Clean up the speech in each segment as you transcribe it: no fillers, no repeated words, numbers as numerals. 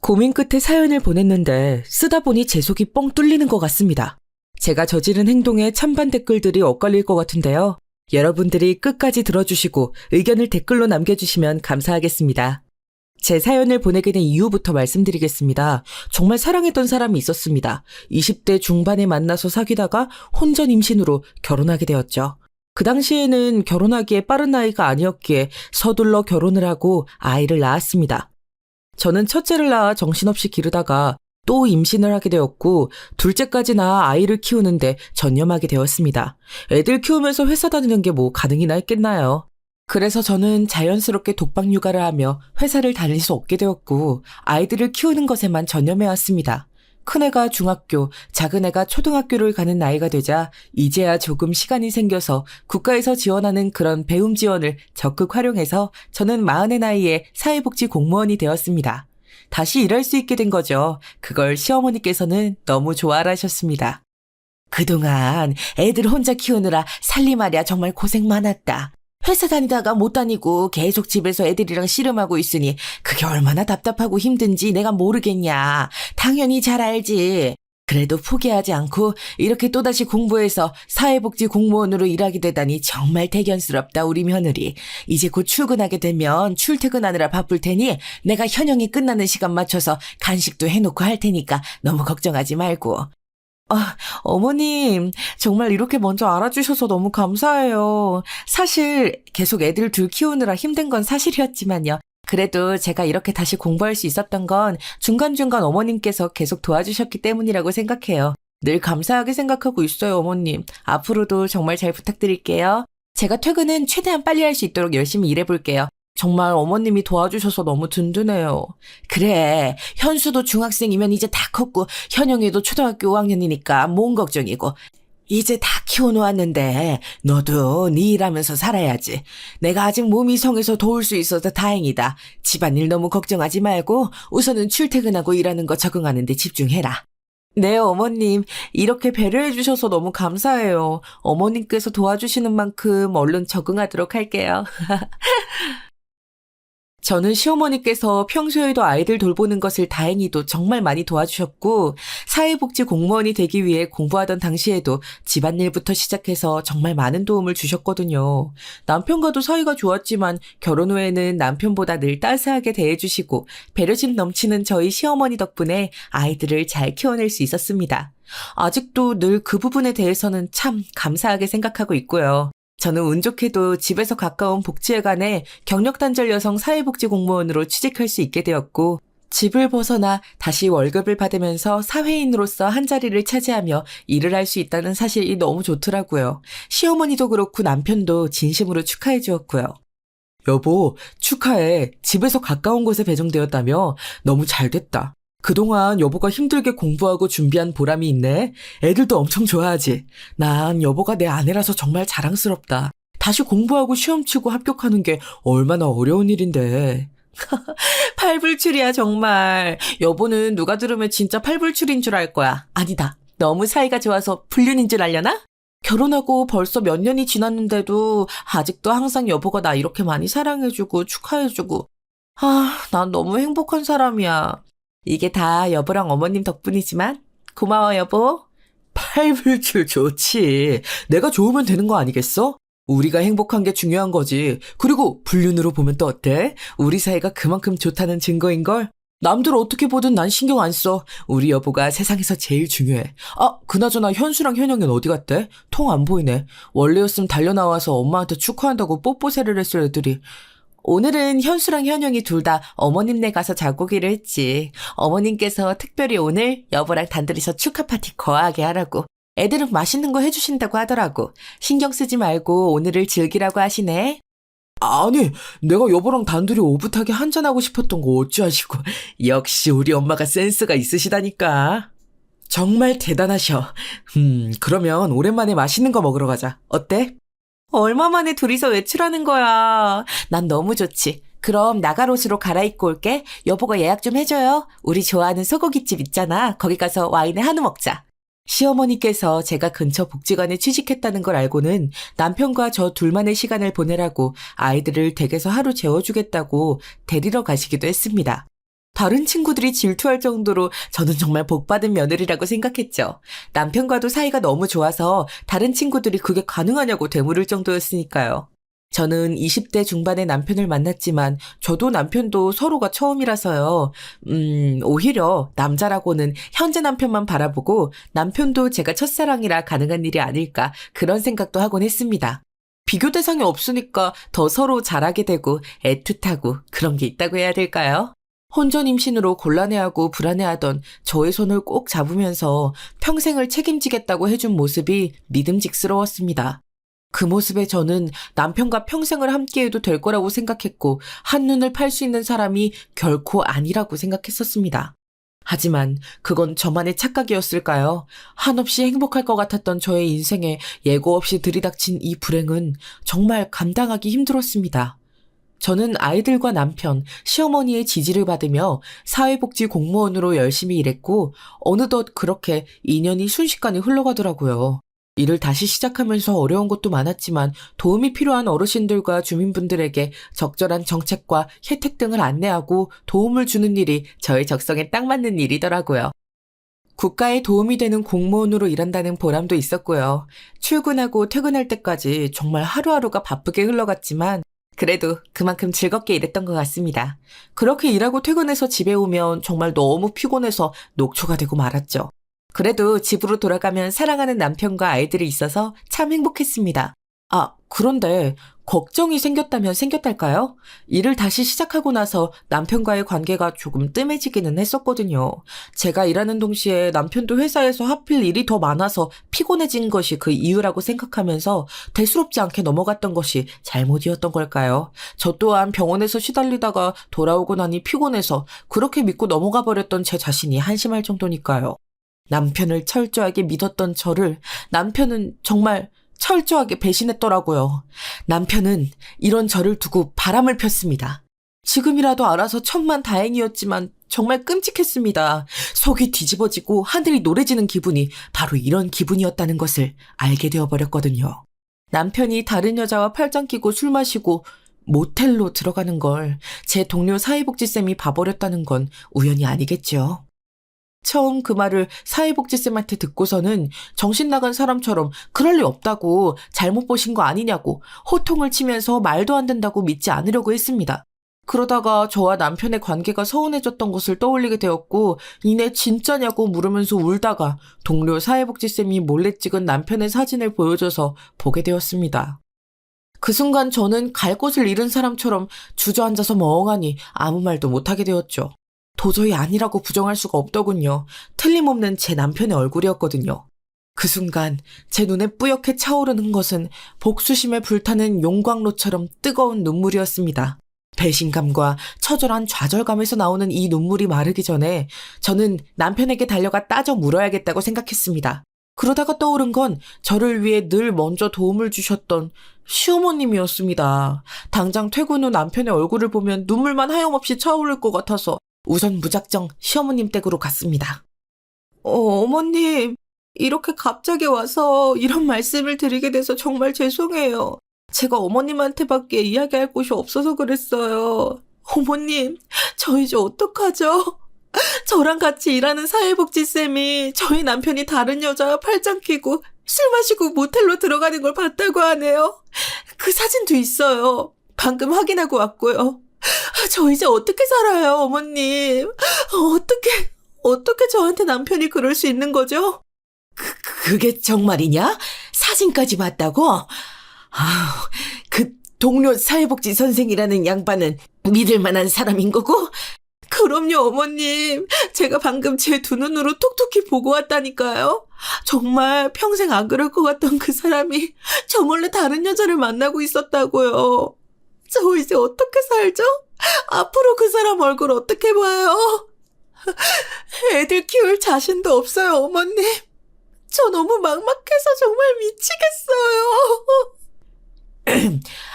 고민 끝에 사연을 보냈는데 쓰다 보니 제 속이 뻥 뚫리는 것 같습니다. 제가 저지른 행동에 찬반 댓글들이 엇갈릴 것 같은데요. 여러분들이 끝까지 들어주시고 의견을 댓글로 남겨주시면 감사하겠습니다. 제 사연을 보내게 된 이유부터 말씀드리겠습니다. 정말 사랑했던 사람이 있었습니다. 20대 중반에 만나서 사귀다가 혼전 임신으로 결혼하게 되었죠. 그 당시에는 결혼하기에 빠른 나이가 아니었기에 서둘러 결혼을 하고 아이를 낳았습니다. 저는 첫째를 낳아 정신없이 기르다가 또 임신을 하게 되었고 둘째까지 낳아 아이를 키우는데 전념하게 되었습니다. 애들 키우면서 회사 다니는 게 뭐 가능이나 했겠나요? 그래서 저는 자연스럽게 독박 육아를 하며 회사를 다닐 수 없게 되었고 아이들을 키우는 것에만 전념해왔습니다. 큰애가 중학교, 작은애가 초등학교를 가는 나이가 되자 이제야 조금 시간이 생겨서 국가에서 지원하는 그런 배움 지원을 적극 활용해서 저는 40의 나이에 사회복지 공무원이 되었습니다. 다시 일할 수 있게 된 거죠. 그걸 시어머니께서는 너무 좋아라 하셨습니다. 그동안 애들 혼자 키우느라 살림하랴 정말 고생 많았다. 회사 다니다가 못 다니고 계속 집에서 애들이랑 씨름하고 있으니 그게 얼마나 답답하고 힘든지 내가 모르겠냐. 당연히 잘 알지. 그래도 포기하지 않고 이렇게 또다시 공부해서 사회복지 공무원으로 일하게 되다니 정말 대견스럽다 우리 며느리. 이제 곧 출근하게 되면 출퇴근하느라 바쁠 테니 내가 현영이 끝나는 시간 맞춰서 간식도 해놓고 할 테니까 너무 걱정하지 말고. 어머님, 정말 이렇게 먼저 알아주셔서 너무 감사해요. 사실 계속 애들 둘 키우느라 힘든 건 사실이었지만요. 그래도 제가 이렇게 다시 공부할 수 있었던 건 중간중간 어머님께서 계속 도와주셨기 때문이라고 생각해요. 늘 감사하게 생각하고 있어요, 어머님. 앞으로도 정말 잘 부탁드릴게요. 제가 퇴근은 최대한 빨리 할 수 있도록 열심히 일해볼게요. 정말 어머님이 도와주셔서 너무 든든해요. 그래, 현수도 중학생이면 이제 다 컸고 현영이도 초등학교 5학년이니까 몸 걱정이고 이제 다 키워놓았는데 너도 네 일하면서 살아야지. 내가 아직 몸이 성해서 도울 수 있어서 다행이다. 집안일 너무 걱정하지 말고 우선은 출퇴근하고 일하는 거 적응하는 데 집중해라. 네, 어머님. 이렇게 배려해 주셔서 너무 감사해요. 어머님께서 도와주시는 만큼 얼른 적응하도록 할게요. 저는 시어머니께서 평소에도 아이들 돌보는 것을 다행히도 정말 많이 도와주셨고 사회복지 공무원이 되기 위해 공부하던 당시에도 집안일부터 시작해서 정말 많은 도움을 주셨거든요. 남편과도 사이가 좋았지만 결혼 후에는 남편보다 늘 따스하게 대해주시고 배려심 넘치는 저희 시어머니 덕분에 아이들을 잘 키워낼 수 있었습니다. 아직도 늘 그 부분에 대해서는 참 감사하게 생각하고 있고요. 저는 운 좋게도 집에서 가까운 복지회관에 경력단절 여성 사회복지 공무원으로 취직할 수 있게 되었고 집을 벗어나 다시 월급을 받으면서 사회인으로서 한 자리를 차지하며 일을 할 수 있다는 사실이 너무 좋더라고요. 시어머니도 그렇고 남편도 진심으로 축하해 주었고요. 여보, 축하해. 집에서 가까운 곳에 배정되었다며? 너무 잘 됐다. 그동안 여보가 힘들게 공부하고 준비한 보람이 있네. 애들도 엄청 좋아하지. 난 여보가 내 아내라서 정말 자랑스럽다. 다시 공부하고 시험 치고 합격하는 게 얼마나 어려운 일인데. 팔불출이야 정말. 여보는 누가 들으면 진짜 팔불출인 줄 알 거야. 아니다. 너무 사이가 좋아서 불륜인 줄 알려나? 결혼하고 벌써 몇 년이 지났는데도 아직도 항상 여보가 나 이렇게 많이 사랑해주고 축하해주고. 난 너무 행복한 사람이야. 이게 다 여보랑 어머님 덕분이지만 고마워 여보. 팔불출 좋지. 내가 좋으면 되는 거 아니겠어? 우리가 행복한 게 중요한 거지. 그리고 불륜으로 보면 또 어때? 우리 사이가 그만큼 좋다는 증거인걸? 남들 어떻게 보든 난 신경 안 써. 우리 여보가 세상에서 제일 중요해. 그나저나 현수랑 현영이는 어디 갔대? 통 안 보이네. 원래였으면 달려나와서 엄마한테 축하한다고 뽀뽀새를 했을 애들이. 오늘은 현수랑 현영이 둘 다 어머님네 가서 자고기를 했지. 어머님께서 특별히 오늘 여보랑 단둘이서 축하 파티 거하게 하라고. 애들은 맛있는 거 해주신다고 하더라고. 신경 쓰지 말고 오늘을 즐기라고 하시네. 아니, 내가 여보랑 단둘이 오붓하게 한잔하고 싶었던 거 어찌하시고. 역시 우리 엄마가 센스가 있으시다니까. 정말 대단하셔. 그러면 오랜만에 맛있는 거 먹으러 가자. 어때? 얼마 만에 둘이서 외출하는 거야. 난 너무 좋지. 그럼 나갈 옷으로 갈아입고 올게. 여보가 예약 좀 해줘요. 우리 좋아하는 소고기집 있잖아. 거기 가서 와인에 한우 먹자. 시어머니께서 제가 근처 복지관에 취직했다는 걸 알고는 남편과 저 둘만의 시간을 보내라고 아이들을 댁에서 하루 재워주겠다고 데리러 가시기도 했습니다. 다른 친구들이 질투할 정도로 저는 정말 복받은 며느리라고 생각했죠. 남편과도 사이가 너무 좋아서 다른 친구들이 그게 가능하냐고 되물을 정도였으니까요. 저는 20대 중반의 남편을 만났지만 저도 남편도 서로가 처음이라서요. 오히려 남자라고는 현재 남편만 바라보고 남편도 제가 첫사랑이라 가능한 일이 아닐까 그런 생각도 하곤 했습니다. 비교 대상이 없으니까 더 서로 잘하게 되고 애틋하고 그런 게 있다고 해야 될까요? 혼전 임신으로 곤란해하고 불안해하던 저의 손을 꼭 잡으면서 평생을 책임지겠다고 해준 모습이 믿음직스러웠습니다. 그 모습에 저는 남편과 평생을 함께해도 될 거라고 생각했고 한눈을 팔 수 있는 사람이 결코 아니라고 생각했었습니다. 하지만 그건 저만의 착각이었을까요? 한없이 행복할 것 같았던 저의 인생에 예고 없이 들이닥친 이 불행은 정말 감당하기 힘들었습니다. 저는 아이들과 남편, 시어머니의 지지를 받으며 사회복지 공무원으로 열심히 일했고 어느덧 그렇게 2년이 순식간에 흘러가더라고요. 일을 다시 시작하면서 어려운 것도 많았지만 도움이 필요한 어르신들과 주민분들에게 적절한 정책과 혜택 등을 안내하고 도움을 주는 일이 저의 적성에 딱 맞는 일이더라고요. 국가에 도움이 되는 공무원으로 일한다는 보람도 있었고요. 출근하고 퇴근할 때까지 정말 하루하루가 바쁘게 흘러갔지만 그래도 그만큼 즐겁게 일했던 것 같습니다. 그렇게 일하고 퇴근해서 집에 오면 정말 너무 피곤해서 녹초가 되고 말았죠. 그래도 집으로 돌아가면 사랑하는 남편과 아이들이 있어서 참 행복했습니다. 그런데 걱정이 생겼다면 생겼달까요? 일을 다시 시작하고 나서 남편과의 관계가 조금 뜸해지기는 했었거든요. 제가 일하는 동시에 남편도 회사에서 하필 일이 더 많아서 피곤해진 것이 그 이유라고 생각하면서 대수롭지 않게 넘어갔던 것이 잘못이었던 걸까요? 저 또한 병원에서 시달리다가 돌아오고 나니 피곤해서 그렇게 믿고 넘어가 버렸던 제 자신이 한심할 정도니까요. 남편을 철저하게 믿었던 저를 남편은 정말 철저하게 배신했더라고요. 남편은 이런 저를 두고 바람을 폈습니다. 지금이라도 알아서 천만다행이었지만 정말 끔찍했습니다. 속이 뒤집어지고 하늘이 노래지는 기분이 바로 이런 기분이었다는 것을 알게 되어버렸거든요. 남편이 다른 여자와 팔짱 끼고 술 마시고 모텔로 들어가는 걸 제 동료 사회복지쌤이 봐버렸다는 건 우연이 아니겠죠. 처음 그 말을 사회복지쌤한테 듣고서는 정신 나간 사람처럼 그럴 리 없다고 잘못 보신 거 아니냐고 호통을 치면서 말도 안 된다고 믿지 않으려고 했습니다. 그러다가 저와 남편의 관계가 서운해졌던 것을 떠올리게 되었고 이내 진짜냐고 물으면서 울다가 동료 사회복지쌤이 몰래 찍은 남편의 사진을 보여줘서 보게 되었습니다. 그 순간 저는 갈 곳을 잃은 사람처럼 주저앉아서 멍하니 아무 말도 못하게 되었죠. 도저히 아니라고 부정할 수가 없더군요. 틀림없는 제 남편의 얼굴이었거든요. 그 순간 제 눈에 뿌옇게 차오르는 것은 복수심에 불타는 용광로처럼 뜨거운 눈물이었습니다. 배신감과 처절한 좌절감에서 나오는 이 눈물이 마르기 전에 저는 남편에게 달려가 따져 물어야겠다고 생각했습니다. 그러다가 떠오른 건 저를 위해 늘 먼저 도움을 주셨던 시어머님이었습니다. 당장 퇴근 후 남편의 얼굴을 보면 눈물만 하염없이 차오를 것 같아서 우선 무작정 시어머님 댁으로 갔습니다. 어머님, 이렇게 갑자기 와서 이런 말씀을 드리게 돼서 정말 죄송해요. 제가 어머님한테밖에 이야기할 곳이 없어서 그랬어요. 어머님, 저 이제 어떡하죠? 저랑 같이 일하는 사회복지쌤이 저희 남편이 다른 여자와 팔짱 끼고 술 마시고 모텔로 들어가는 걸 봤다고 하네요. 그 사진도 있어요. 방금 확인하고 왔고요. 저 이제 어떻게 살아요, 어머님? 어떻게 저한테 남편이 그럴 수 있는 거죠? 그게 정말이냐? 사진까지 봤다고? 그 동료 사회복지 선생이라는 양반은 믿을 만한 사람인 거고? 그럼요, 어머님. 제가 방금 제 두 눈으로 톡톡히 보고 왔다니까요. 정말 평생 안 그럴 것 같던 그 사람이 저 몰래 다른 여자를 만나고 있었다고요. 저 이제 어떻게 살죠? 앞으로 그 사람 얼굴 어떻게 봐요? 애들 키울 자신도 없어요, 어머님. 저 너무 막막해서 정말 미치겠어요.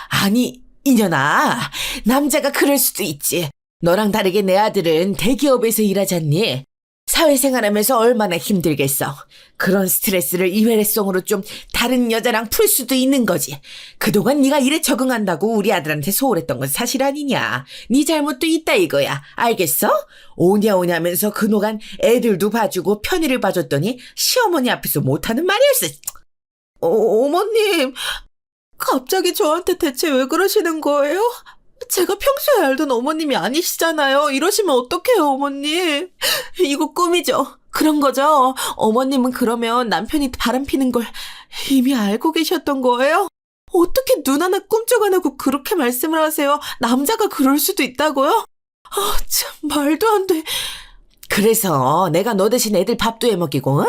아니, 이년아. 남자가 그럴 수도 있지. 너랑 다르게 내 아들은 대기업에서 일하잖니. 사회생활하면서 얼마나 힘들겠어. 그런 스트레스를 일회성으로 좀 다른 여자랑 풀 수도 있는 거지. 그동안 네가 일에 적응한다고 우리 아들한테 소홀했던 건 사실 아니냐. 네 잘못도 있다 이거야. 알겠어? 오냐오냐 하면서 그동안 애들도 봐주고 편의를 봐줬더니 시어머니 앞에서 못하는 말이었어. 어머님, 갑자기 저한테 대체 왜 그러시는 거예요? 제가 평소에 알던 어머님이 아니시잖아요. 이러시면 어떡해요, 어머님. 이거 꿈이죠. 그런 거죠. 어머님은 그러면 남편이 바람피는 걸 이미 알고 계셨던 거예요? 어떻게 눈 하나 꿈쩍 안 하고 그렇게 말씀을 하세요? 남자가 그럴 수도 있다고요? 참 말도 안 돼. 그래서 내가 너 대신 애들 밥도 해먹이고 응?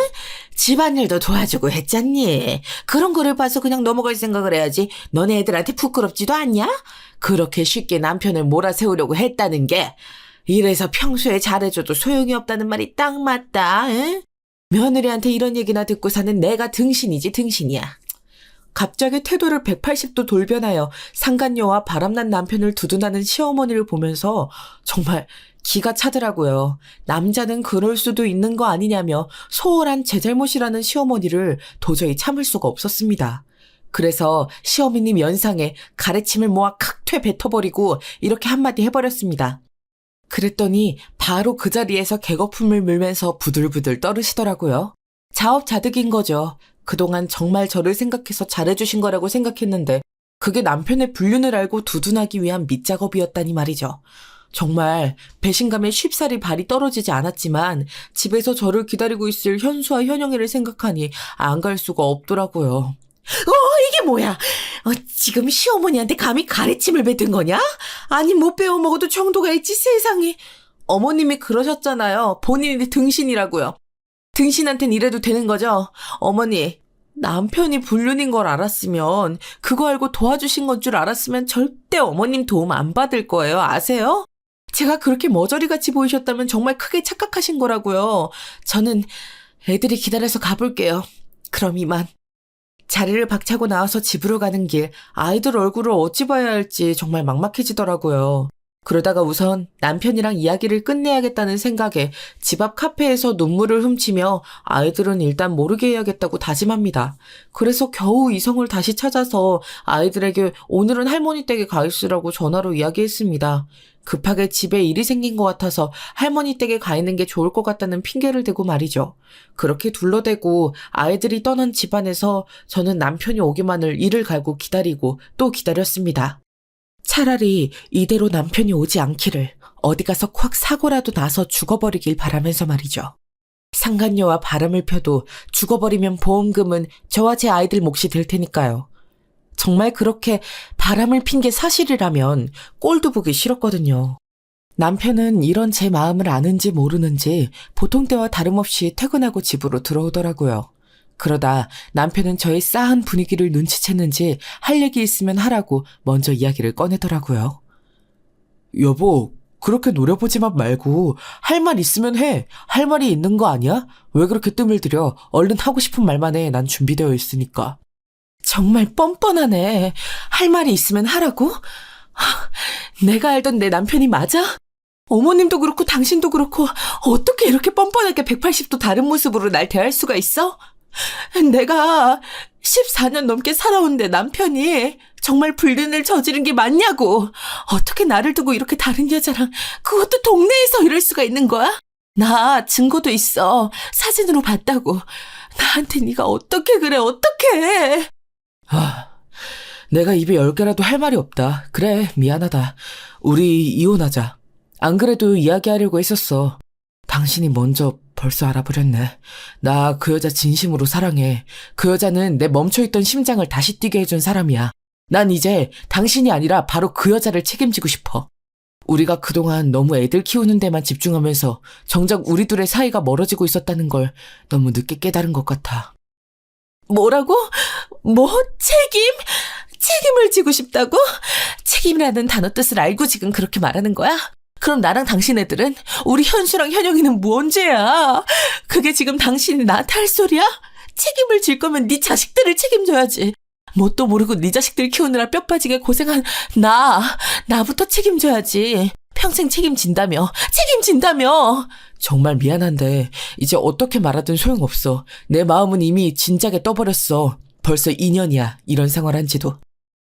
집안일도 도와주고 했잖니. 그런 거를 봐서 그냥 넘어갈 생각을 해야지. 너네 애들한테 부끄럽지도 않냐? 그렇게 쉽게 남편을 몰아세우려고 했다는 게 이래서 평소에 잘해줘도 소용이 없다는 말이 딱 맞다. 응? 며느리한테 이런 얘기나 듣고 사는 내가 등신이지 등신이야. 갑자기 태도를 180도 돌변하여 상간녀와 바람난 남편을 두둔하는 시어머니를 보면서 정말 기가 차더라고요. 남자는 그럴 수도 있는 거 아니냐며 소홀한 제 잘못이라는 시어머니를 도저히 참을 수가 없었습니다. 그래서 시어머님 연상에 가래침을 모아 kak퇴 뱉어버리고 이렇게 한마디 해버렸습니다. 그랬더니 바로 그 자리에서 개거품을 물면서 부들부들 떨으시더라고요. 자업자득인 거죠. 그동안 정말 저를 생각해서 잘해주신 거라고 생각했는데 그게 남편의 불륜을 알고 두둔하기 위한 밑작업이었다니 말이죠. 정말 배신감에 쉽사리 발이 떨어지지 않았지만 집에서 저를 기다리고 있을 현수와 현영이를 생각하니 안 갈 수가 없더라고요. 이게 뭐야? 지금 시어머니한테 감히 가래침을 뱉은 거냐? 아니 못 배워 먹어도 정도가 있지 세상에. 어머님이 그러셨잖아요. 본인이 등신이라고요. 등신한텐 이래도 되는 거죠? 어머니, 남편이 불륜인 걸 알았으면 그거 알고 도와주신 건 줄 알았으면 절대 어머님 도움 안 받을 거예요. 아세요? 제가 그렇게 머저리같이 보이셨다면 정말 크게 착각하신 거라고요. 저는 애들이 기다려서 가볼게요. 그럼 이만. 자리를 박차고 나와서 집으로 가는 길 아이들 얼굴을 어찌 봐야 할지 정말 막막해지더라고요. 그러다가 우선 남편이랑 이야기를 끝내야겠다는 생각에 집 앞 카페에서 눈물을 훔치며 아이들은 일단 모르게 해야겠다고 다짐합니다. 그래서 겨우 이성을 다시 찾아서 아이들에게 오늘은 할머니 댁에 가 있으라고 전화로 이야기했습니다. 급하게 집에 일이 생긴 것 같아서 할머니 댁에 가 있는 게 좋을 것 같다는 핑계를 대고 말이죠. 그렇게 둘러대고 아이들이 떠난 집안에서 저는 남편이 오기만을 이를 갈고 기다리고 또 기다렸습니다. 차라리 이대로 남편이 오지 않기를 어디 가서 콱 사고라도 나서 죽어버리길 바라면서 말이죠. 상간녀와 바람을 펴도 죽어버리면 보험금은 저와 제 아이들 몫이 될 테니까요. 정말 그렇게 바람을 핀 게 사실이라면 꼴도 보기 싫었거든요. 남편은 이런 제 마음을 아는지 모르는지 보통 때와 다름없이 퇴근하고 집으로 들어오더라고요. 그러다 남편은 저의 싸한 분위기를 눈치챘는지 할 얘기 있으면 하라고 먼저 이야기를 꺼내더라고요. 여보, 그렇게 노려보지만 말고 할 말 있으면 해. 할 말이 있는 거 아니야? 왜 그렇게 뜸을 들여? 얼른 하고 싶은 말만 해. 난 준비되어 있으니까. 정말 뻔뻔하네. 할 말이 있으면 하라고? 내가 알던 내 남편이 맞아? 어머님도 그렇고 당신도 그렇고 어떻게 이렇게 뻔뻔하게 180도 다른 모습으로 날 대할 수가 있어? 내가 14년 넘게 살아온 내 남편이 정말 불륜을 저지른 게 맞냐고. 어떻게 나를 두고 이렇게 다른 여자랑 그것도 동네에서 이럴 수가 있는 거야? 나 증거도 있어. 사진으로 봤다고. 나한테 네가 어떻게 그래 어떻게. 내가 입에 10개라도 할 말이 없다. 그래 미안하다. 우리 이혼하자. 안 그래도 이야기하려고 했었어. 당신이 먼저 벌써 알아버렸네. 나 그 여자 진심으로 사랑해. 그 여자는 내 멈춰있던 심장을 다시 뛰게 해준 사람이야. 난 이제 당신이 아니라 바로 그 여자를 책임지고 싶어. 우리가 그동안 너무 애들 키우는 데만 집중하면서 정작 우리 둘의 사이가 멀어지고 있었다는 걸 너무 늦게 깨달은 것 같아. 뭐라고? 뭐? 책임? 책임을 지고 싶다고? 책임이라는 단어 뜻을 알고 지금 그렇게 말하는 거야? 그럼 나랑 당신 애들은? 우리 현수랑 현영이는 뭔 죄야? 그게 지금 당신이 나한테 할 소리야? 책임을 질 거면 네 자식들을 책임져야지. 뭣도 모르고 네 자식들 키우느라 뼈 빠지게 고생한 나부터 책임져야지. 평생 책임진다며. 정말 미안한데 이제 어떻게 말하든 소용없어. 내 마음은 이미 진작에 떠버렸어. 벌써 2년이야. 이런 생활한 지도.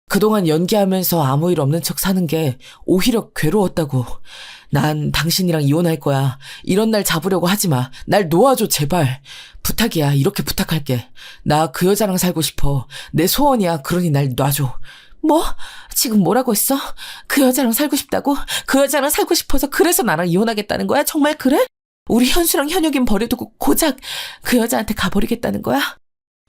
그동안 연기하면서 아무 일 없는 척 사는 게 오히려 괴로웠다고. 난 당신이랑 이혼할 거야. 이런 날 잡으려고 하지 마. 날 놓아줘, 제발. 부탁이야. 이렇게 부탁할게. 나 그 여자랑 살고 싶어. 내 소원이야. 그러니 날 놔줘. 뭐? 지금 뭐라고 했어? 그 여자랑 살고 싶다고? 그 여자랑 살고 싶어서 그래서 나랑 이혼하겠다는 거야? 정말 그래? 우리 현수랑 현혁인 버려두고 고작 그 여자한테 가버리겠다는 거야?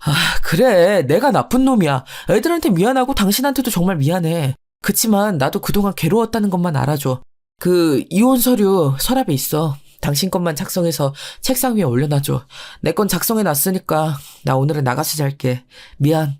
아, 그래. 내가 나쁜 놈이야. 애들한테 미안하고 당신한테도 정말 미안해. 그치만 나도 그동안 괴로웠다는 것만 알아줘. 그 이혼 서류 서랍에 있어. 당신 것만 작성해서 책상 위에 올려놔줘. 내 건 작성해놨으니까 나 오늘은 나가서 잘게. 미안.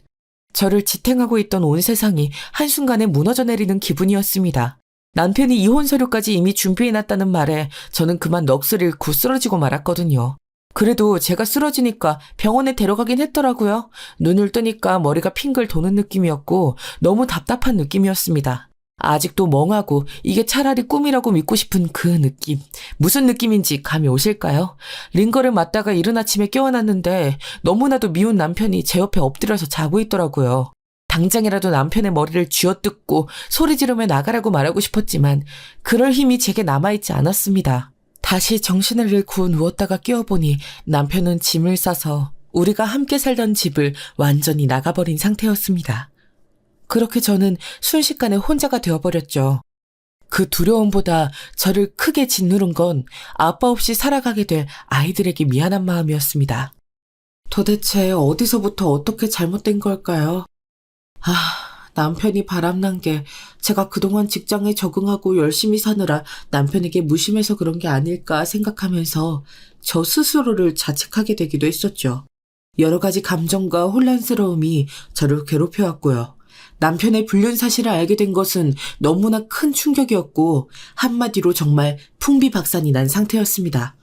저를 지탱하고 있던 온 세상이 한순간에 무너져 내리는 기분이었습니다. 남편이 이혼 서류까지 이미 준비해놨다는 말에 저는 그만 넋을 잃고 쓰러지고 말았거든요. 그래도 제가 쓰러지니까 병원에 데려가긴 했더라고요. 눈을 뜨니까 머리가 핑글 도는 느낌이었고 너무 답답한 느낌이었습니다. 아직도 멍하고 이게 차라리 꿈이라고 믿고 싶은 그 느낌. 무슨 느낌인지 감이 오실까요? 링거를 맞다가 이른 아침에 깨어났는데 너무나도 미운 남편이 제 옆에 엎드려서 자고 있더라고요. 당장이라도 남편의 머리를 쥐어뜯고 소리 지르며 나가라고 말하고 싶었지만 그럴 힘이 제게 남아있지 않았습니다. 다시 정신을 잃고 누웠다가 깨어보니 남편은 짐을 싸서 우리가 함께 살던 집을 완전히 나가버린 상태였습니다. 그렇게 저는 순식간에 혼자가 되어버렸죠. 그 두려움보다 저를 크게 짓누른 건 아빠 없이 살아가게 될 아이들에게 미안한 마음이었습니다. 도대체 어디서부터 어떻게 잘못된 걸까요? 남편이 바람난 게 제가 그동안 직장에 적응하고 열심히 사느라 남편에게 무심해서 그런 게 아닐까 생각하면서 저 스스로를 자책하게 되기도 했었죠. 여러 가지 감정과 혼란스러움이 저를 괴롭혀왔고요. 남편의 불륜 사실을 알게 된 것은 너무나 큰 충격이었고 한마디로 정말 풍비박산이 난 상태였습니다.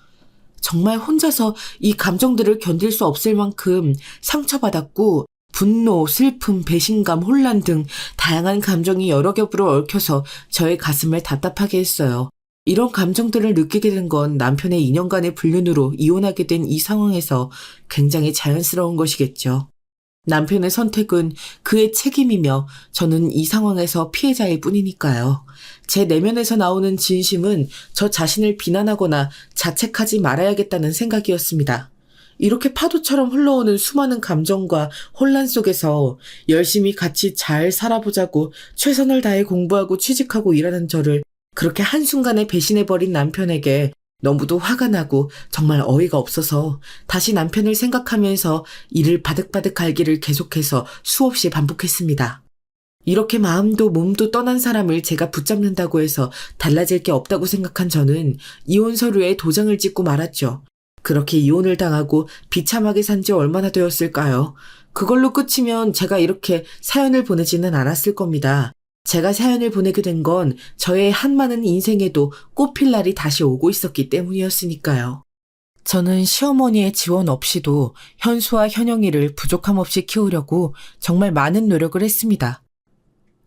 정말 혼자서 이 감정들을 견딜 수 없을 만큼 상처받았고 분노, 슬픔, 배신감, 혼란 등 다양한 감정이 여러 겹으로 얽혀서 저의 가슴을 답답하게 했어요. 이런 감정들을 느끼게 된 건 남편의 2년간의 불륜으로 이혼하게 된 이 상황에서 굉장히 자연스러운 것이겠죠. 남편의 선택은 그의 책임이며 저는 이 상황에서 피해자일 뿐이니까요. 제 내면에서 나오는 진심은 저 자신을 비난하거나 자책하지 말아야겠다는 생각이었습니다. 이렇게 파도처럼 흘러오는 수많은 감정과 혼란 속에서 열심히 같이 잘 살아보자고 최선을 다해 공부하고 취직하고 일하는 저를 그렇게 한순간에 배신해버린 남편에게 너무도 화가 나고 정말 어이가 없어서 다시 남편을 생각하면서 이를 바득바득 갈기를 계속해서 수없이 반복했습니다. 이렇게 마음도 몸도 떠난 사람을 제가 붙잡는다고 해서 달라질 게 없다고 생각한 저는 이혼 서류에 도장을 찍고 말았죠. 그렇게 이혼을 당하고 비참하게 산 지 얼마나 되었을까요? 그걸로 끝이면 제가 이렇게 사연을 보내지는 않았을 겁니다. 제가 사연을 보내게 된 건 저의 한많은 인생에도 꽃필 날이 다시 오고 있었기 때문이었으니까요. 저는 시어머니의 지원 없이도 현수와 현영이를 부족함 없이 키우려고 정말 많은 노력을 했습니다.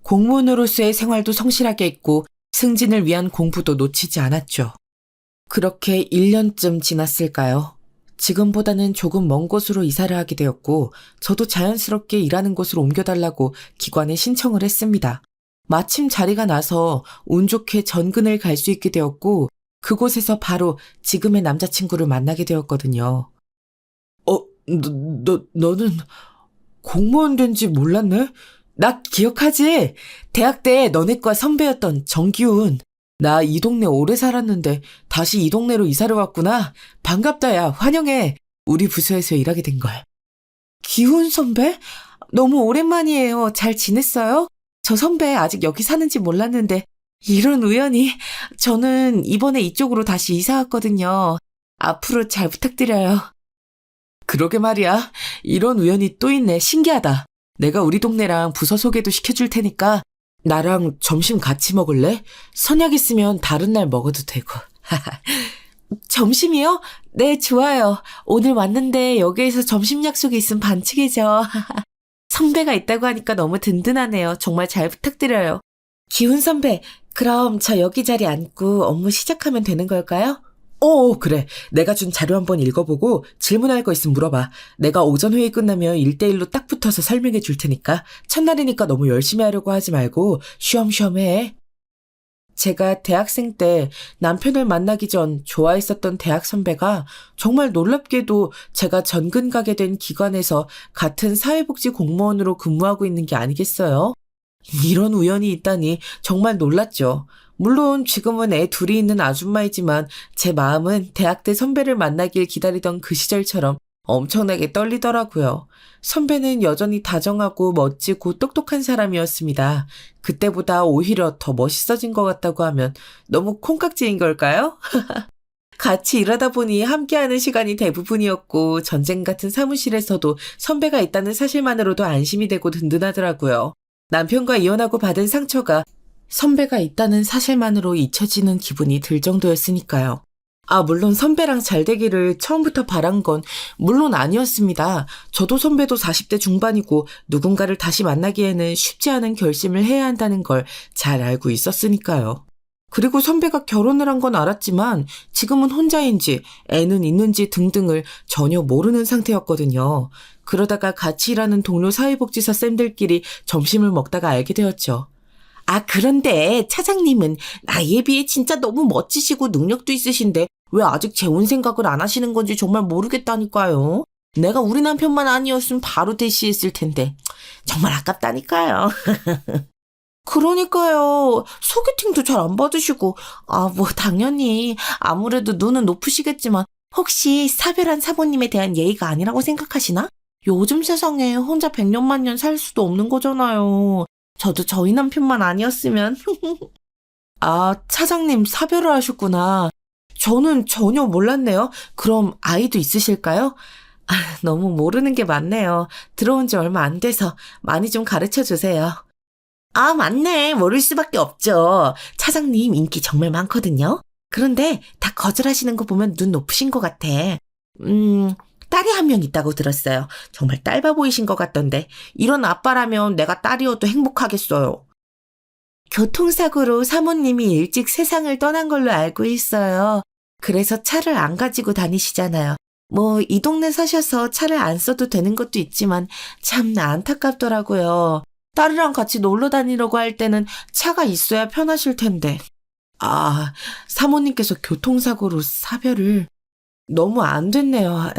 공무원으로서의 생활도 성실하게 했고 승진을 위한 공부도 놓치지 않았죠. 그렇게 1년쯤 지났을까요? 지금보다는 조금 먼 곳으로 이사를 하게 되었고 저도 자연스럽게 일하는 곳으로 옮겨달라고 기관에 신청을 했습니다. 마침 자리가 나서 운 좋게 전근을 갈 수 있게 되었고 그곳에서 바로 지금의 남자친구를 만나게 되었거든요. 너는 공무원 된지 몰랐네? 나 기억하지? 대학 때 너네과 선배였던 정기훈. 나 이 동네 오래 살았는데 다시 이 동네로 이사를 왔구나. 반갑다 야, 환영해. 우리 부서에서 일하게 된 걸. 기훈 선배? 너무 오랜만이에요. 잘 지냈어요? 저 선배 아직 여기 사는지 몰랐는데 이런 우연이. 저는 이번에 이쪽으로 다시 이사 왔거든요. 앞으로 잘 부탁드려요. 그러게 말이야. 이런 우연이 또 있네. 신기하다. 내가 우리 동네랑 부서 소개도 시켜줄 테니까 나랑 점심 같이 먹을래? 선약 있으면 다른 날 먹어도 되고. 점심이요? 네, 좋아요. 오늘 왔는데 여기에서 점심 약속이 있으면 반칙이죠. 선배가 있다고 하니까 너무 든든하네요. 정말 잘 부탁드려요. 기훈 선배, 그럼 저 여기 자리 앉고 업무 시작하면 되는 걸까요? 그래. 내가 준 자료 한번 읽어보고 질문할 거 있으면 물어봐. 내가 오전 회의 끝나면 1대1로 딱 붙어서 설명해 줄 테니까 첫날이니까 너무 열심히 하려고 하지 말고 쉬엄쉬엄 해. 제가 대학생 때 남편을 만나기 전 좋아했었던 대학 선배가 정말 놀랍게도 제가 전근 가게 된 기관에서 같은 사회복지 공무원으로 근무하고 있는 게 아니겠어요? 이런 우연이 있다니 정말 놀랐죠. 물론 지금은 애 둘이 있는 아줌마이지만 제 마음은 대학 때 선배를 만나길 기다리던 그 시절처럼 엄청나게 떨리더라고요. 선배는 여전히 다정하고 멋지고 똑똑한 사람이었습니다. 그때보다 오히려 더 멋있어진 것 같다고 하면 너무 콩깍지인 걸까요? 같이 일하다 보니 함께하는 시간이 대부분이었고 전쟁 같은 사무실에서도 선배가 있다는 사실만으로도 안심이 되고 든든하더라고요. 남편과 이혼하고 받은 상처가 선배가 있다는 사실만으로 잊혀지는 기분이 들 정도였으니까요. 물론 선배랑 잘 되기를 처음부터 바란 건 물론 아니었습니다. 저도 선배도 40대 중반이고 누군가를 다시 만나기에는 쉽지 않은 결심을 해야 한다는 걸 잘 알고 있었으니까요. 그리고 선배가 결혼을 한 건 알았지만 지금은 혼자인지 애는 있는지 등등을 전혀 모르는 상태였거든요. 그러다가 같이 일하는 동료 사회복지사 쌤들끼리 점심을 먹다가 알게 되었죠. 그런데 차장님은 나이에 비해 진짜 너무 멋지시고 능력도 있으신데 왜 아직 재혼 생각을 안 하시는 건지 정말 모르겠다니까요. 내가 우리 남편만 아니었으면 바로 대시했을 텐데 정말 아깝다니까요. 그러니까요. 소개팅도 잘 안 받으시고 당연히 아무래도 눈은 높으시겠지만 혹시 사별한 사모님에 대한 예의가 아니라고 생각하시나? 요즘 세상에 혼자 백년만년 살 수도 없는 거잖아요. 저도 저희 남편만 아니었으면. 차장님 사별을 하셨구나. 저는 전혀 몰랐네요. 그럼 아이도 있으실까요? 너무 모르는 게 많네요. 들어온 지 얼마 안 돼서 많이 좀 가르쳐 주세요. 맞네. 모를 수밖에 없죠. 차장님 인기 정말 많거든요. 그런데 다 거절하시는 거 보면 눈 높으신 것 같아. 딸이 한 명 있다고 들었어요. 정말 딸바 보이신 것 같던데 이런 아빠라면 내가 딸이어도 행복하겠어요. 교통사고로 사모님이 일찍 세상을 떠난 걸로 알고 있어요. 그래서 차를 안 가지고 다니시잖아요. 이 동네 사셔서 차를 안 써도 되는 것도 있지만 참 안타깝더라고요. 딸이랑 같이 놀러 다니려고 할 때는 차가 있어야 편하실 텐데. 사모님께서 교통사고로 사별을... 너무 안 됐네요.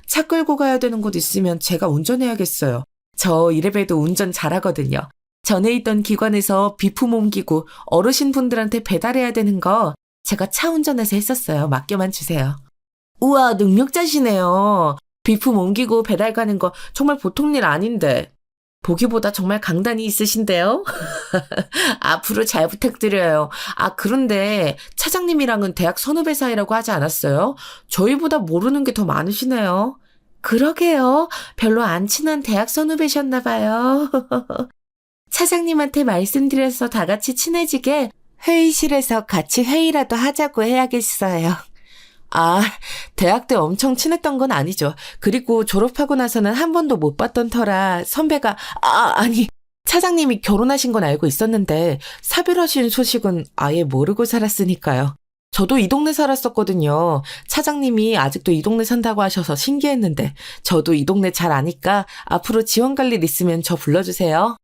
차 끌고 가야 되는 곳 있으면 제가 운전해야겠어요. 저 이래봬도 운전 잘하거든요. 전에 있던 기관에서 비품 옮기고 어르신분들한테 배달해야 되는 거 제가 차 운전해서 했었어요. 맡겨만 주세요. 우와, 능력자시네요. 비품 옮기고 배달 가는 거 정말 보통 일 아닌데. 보기보다 정말 강단이 있으신데요? 앞으로 잘 부탁드려요. 그런데 차장님이랑은 대학 선후배 사이라고 하지 않았어요? 저희보다 모르는 게 더 많으시네요. 그러게요. 별로 안 친한 대학 선후배셨나 봐요. 차장님한테 말씀드려서 다 같이 친해지게 회의실에서 같이 회의라도 하자고 해야겠어요. 대학 때 엄청 친했던 건 아니죠. 그리고 졸업하고 나서는 한 번도 못 봤던 터라 선배가 차장님이 결혼하신 건 알고 있었는데 사별하신 소식은 아예 모르고 살았으니까요. 저도 이 동네 살았었거든요. 차장님이 아직도 이 동네 산다고 하셔서 신기했는데 저도 이 동네 잘 아니까 앞으로 지원 갈 일 있으면 저 불러주세요.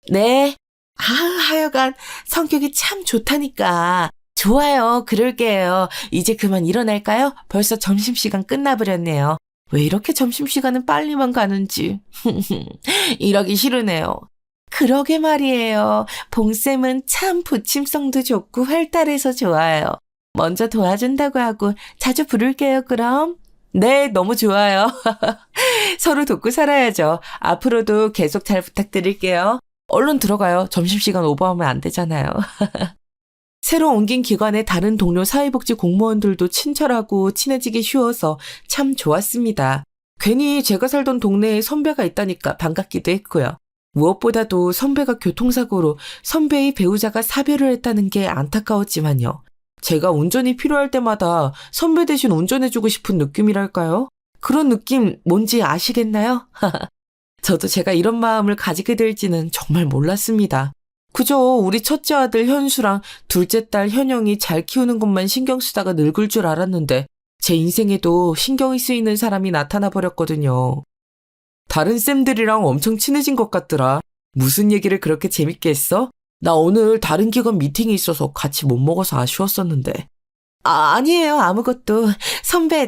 네. 하여간 성격이 참 좋다니까. 좋아요. 그럴게요. 이제 그만 일어날까요? 벌써 점심시간 끝나버렸네요. 왜 이렇게 점심시간은 빨리만 가는지. 이러기 싫으네요. 그러게 말이에요. 봉쌤은 참 부침성도 좋고 활달해서 좋아요. 먼저 도와준다고 하고 자주 부를게요, 그럼. 네, 너무 좋아요. 서로 돕고 살아야죠. 앞으로도 계속 잘 부탁드릴게요. 얼른 들어가요. 점심시간 오버하면 안 되잖아요. 새로 옮긴 기관의 다른 동료 사회복지 공무원들도 친절하고 친해지기 쉬워서 참 좋았습니다. 괜히 제가 살던 동네에 선배가 있다니까 반갑기도 했고요. 무엇보다도 선배가 교통사고로 선배의 배우자가 사별을 했다는 게 안타까웠지만요. 제가 운전이 필요할 때마다 선배 대신 운전해주고 싶은 느낌이랄까요? 그런 느낌 뭔지 아시겠나요? 저도 제가 이런 마음을 가지게 될지는 정말 몰랐습니다. 그저 우리 첫째 아들 현수랑 둘째 딸 현영이 잘 키우는 것만 신경 쓰다가 늙을 줄 알았는데 제 인생에도 신경이 쓰이는 사람이 나타나 버렸거든요. 다른 쌤들이랑 엄청 친해진 것 같더라. 무슨 얘기를 그렇게 재밌게 했어? 나 오늘 다른 기관 미팅이 있어서 같이 못 먹어서 아쉬웠었는데. 아니에요. 아무것도.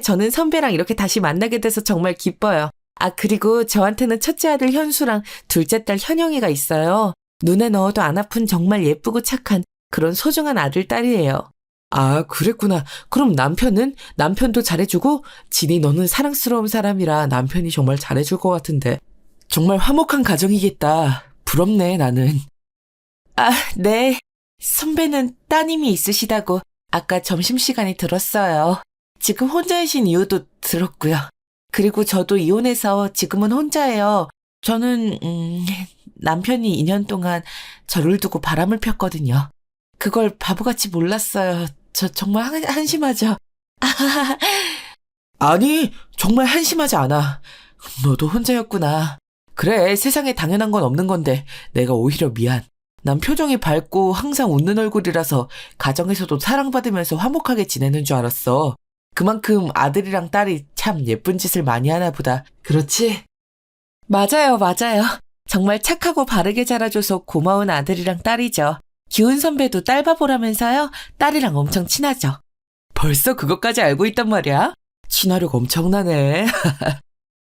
저는 선배랑 이렇게 다시 만나게 돼서 정말 기뻐요. 그리고 저한테는 첫째 아들 현수랑 둘째 딸 현영이가 있어요. 눈에 넣어도 안 아픈 정말 예쁘고 착한 그런 소중한 아들, 딸이에요. 그랬구나. 그럼 남편은? 남편도 잘해주고? 진이 너는 사랑스러운 사람이라 남편이 정말 잘해줄 것 같은데. 정말 화목한 가정이겠다. 부럽네, 나는. 네. 선배는 따님이 있으시다고 아까 점심시간에 들었어요. 지금 혼자이신 이유도 들었고요. 그리고 저도 이혼해서 지금은 혼자예요. 저는 남편이 2년 동안 저를 두고 바람을 폈거든요. 그걸 바보같이 몰랐어요. 저 정말 한심하죠? 아니, 정말 한심하지 않아. 너도 혼자였구나. 그래, 세상에 당연한 건 없는 건데 내가 오히려 미안. 난 표정이 밝고 항상 웃는 얼굴이라서 가정에서도 사랑받으면서 화목하게 지내는 줄 알았어. 그만큼 아들이랑 딸이 참 예쁜 짓을 많이 하나 보다. 그렇지? 맞아요. 정말 착하고 바르게 자라줘서 고마운 아들이랑 딸이죠. 기훈 선배도 딸 바보라면서요? 딸이랑 엄청 친하죠. 벌써 그것까지 알고 있단 말이야? 친화력 엄청나네.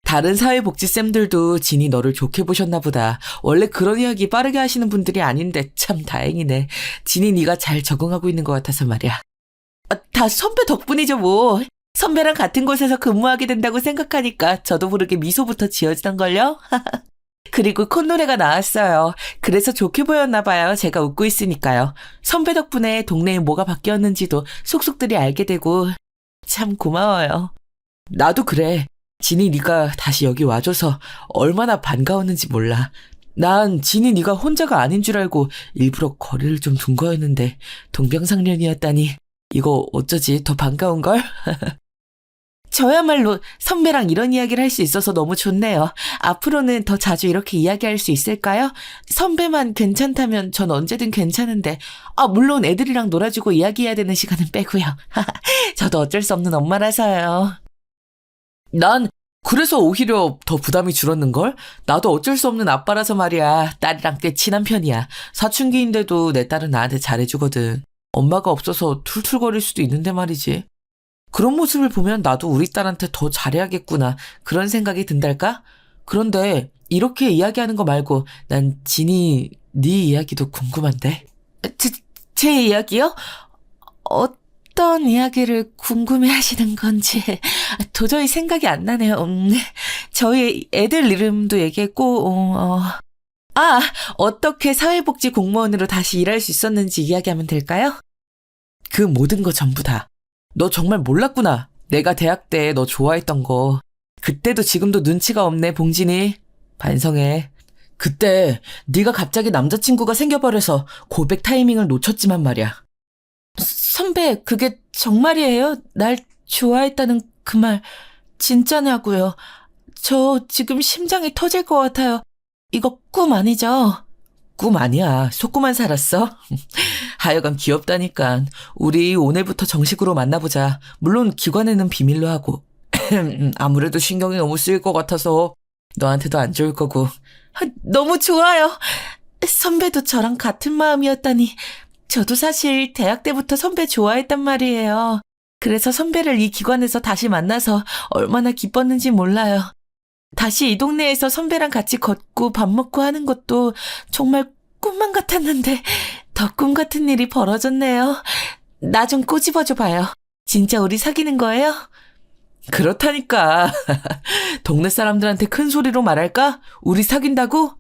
다른 사회복지쌤들도 진이 너를 좋게 보셨나 보다. 원래 그런 이야기 빠르게 하시는 분들이 아닌데 참 다행이네. 진이 네가 잘 적응하고 있는 것 같아서 말이야. 다 선배 덕분이죠 뭐. 선배랑 같은 곳에서 근무하게 된다고 생각하니까 저도 모르게 미소부터 지어지던걸요? 그리고 콧노래가 나왔어요. 그래서 좋게 보였나 봐요. 제가 웃고 있으니까요. 선배 덕분에 동네에 뭐가 바뀌었는지도 속속들이 알게 되고 참 고마워요. 나도 그래. 진이 네가 다시 여기 와줘서 얼마나 반가웠는지 몰라. 난 진이 네가 혼자가 아닌 줄 알고 일부러 거리를 좀 둔 거였는데 동병상련이었다니 이거 어쩌지 더 반가운걸? 저야말로 선배랑 이런 이야기를 할 수 있어서 너무 좋네요. 앞으로는 더 자주 이렇게 이야기할 수 있을까요? 선배만 괜찮다면 전 언제든 괜찮은데 물론 애들이랑 놀아주고 이야기해야 되는 시간은 빼고요. 저도 어쩔 수 없는 엄마라서요. 난 그래서 오히려 더 부담이 줄었는걸? 나도 어쩔 수 없는 아빠라서 말이야. 딸이랑 꽤 친한 편이야. 사춘기인데도 내 딸은 나한테 잘해주거든. 엄마가 없어서 툴툴거릴 수도 있는데 말이지. 그런 모습을 보면 나도 우리 딸한테 더 잘해야겠구나. 그런 생각이 든달까? 그런데 이렇게 이야기하는 거 말고 난 진이 네 이야기도 궁금한데. 제 이야기요? 어떤 이야기를 궁금해 하시는 건지 도저히 생각이 안 나네요. 저희 애들 이름도 얘기했고, 어떻게 사회복지 공무원으로 다시 일할 수 있었는지 이야기하면 될까요? 그 모든 거 전부 다. 너 정말 몰랐구나. 내가 대학 때 너 좋아했던 거. 그때도 지금도 눈치가 없네, 봉진이. 반성해. 그때 네가 갑자기 남자친구가 생겨버려서 고백 타이밍을 놓쳤지만 말이야. 선배, 그게 정말이에요? 날 좋아했다는 그 말 진짜냐고요? 저 지금 심장이 터질 것 같아요. 이거 꿈 아니죠? 꿈 아니야. 속고만 살았어. 하여간 귀엽다니까. 우리 오늘부터 정식으로 만나보자. 물론 기관에는 비밀로 하고. 아무래도 신경이 너무 쓰일 것 같아서 너한테도 안 좋을 거고. 너무 좋아요. 선배도 저랑 같은 마음이었다니. 저도 사실 대학 때부터 선배 좋아했단 말이에요. 그래서 선배를 이 기관에서 다시 만나서 얼마나 기뻤는지 몰라요. 다시 이 동네에서 선배랑 같이 걷고 밥 먹고 하는 것도 정말 꿈만 같았는데 더 꿈 같은 일이 벌어졌네요. 나 좀 꼬집어줘 봐요. 진짜 우리 사귀는 거예요? 그렇다니까. 동네 사람들한테 큰 소리로 말할까? 우리 사귄다고?